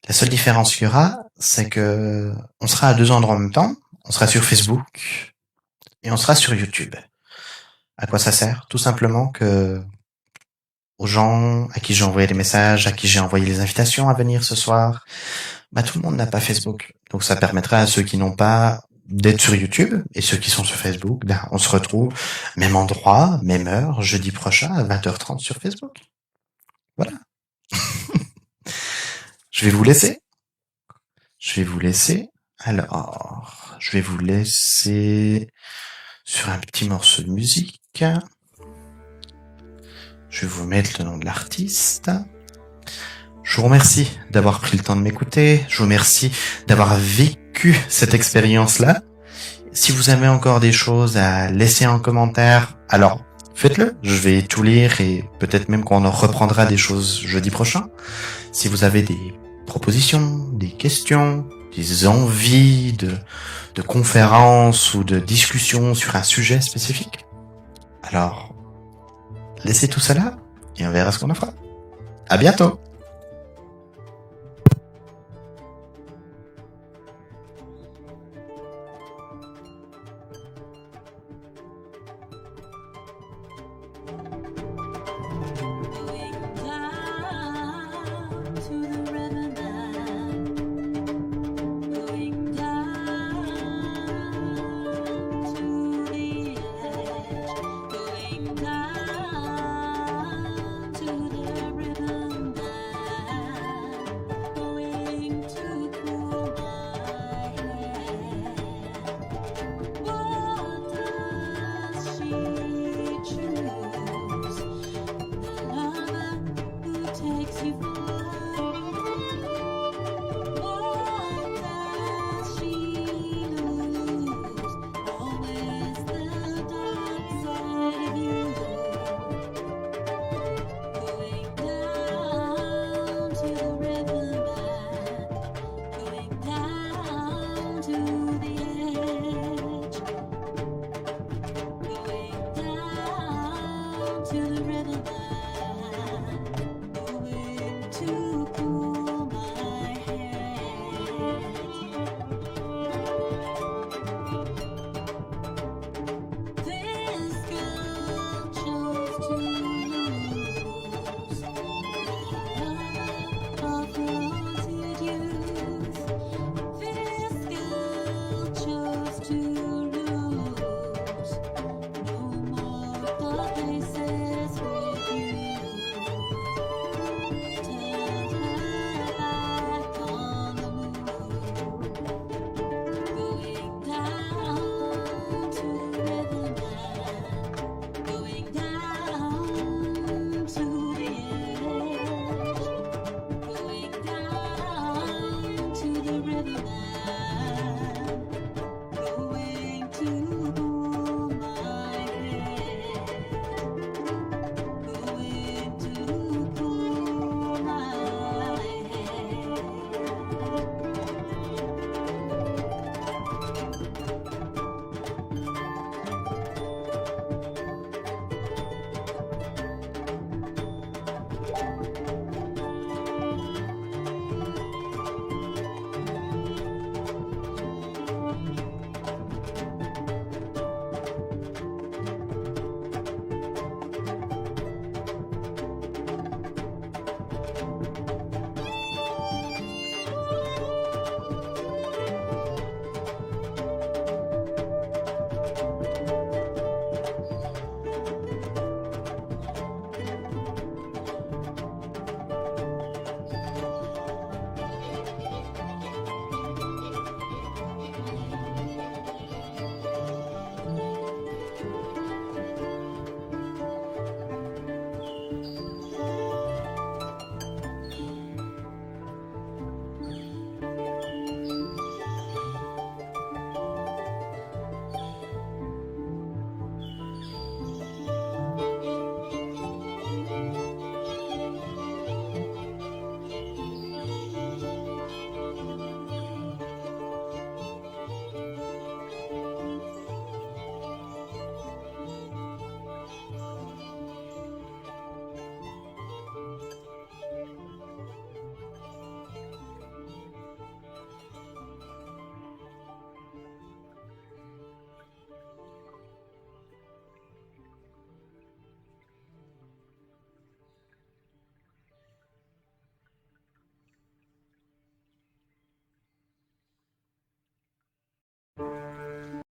La seule différence qu'il y aura, c'est que on sera à 2 endroits en même temps. On sera sur Facebook et on sera sur YouTube. À quoi ça sert? Tout simplement que aux gens à qui j'ai envoyé des messages, à qui j'ai envoyé les invitations à venir ce soir, tout le monde n'a pas Facebook. Donc ça permettra à ceux qui n'ont pas d'être sur YouTube et ceux qui sont sur Facebook, on se retrouve même endroit, même heure, jeudi prochain à 20h30 sur Facebook. Voilà. Je vais vous laisser. Alors, je vais vous laisser sur un petit morceau de musique. Je vais vous mettre le nom de l'artiste. Je vous remercie d'avoir pris le temps de m'écouter. Je vous remercie d'avoir vécu cette expérience-là. Si vous avez encore des choses à laisser en commentaire, alors faites-le. Je vais tout lire et peut-être même qu'on en reprendra des choses jeudi prochain. Si vous avez des propositions, des questions, des envies de conférences ou de discussions sur un sujet spécifique, alors laissez tout ça là et on verra ce qu'on en fera. À bientôt!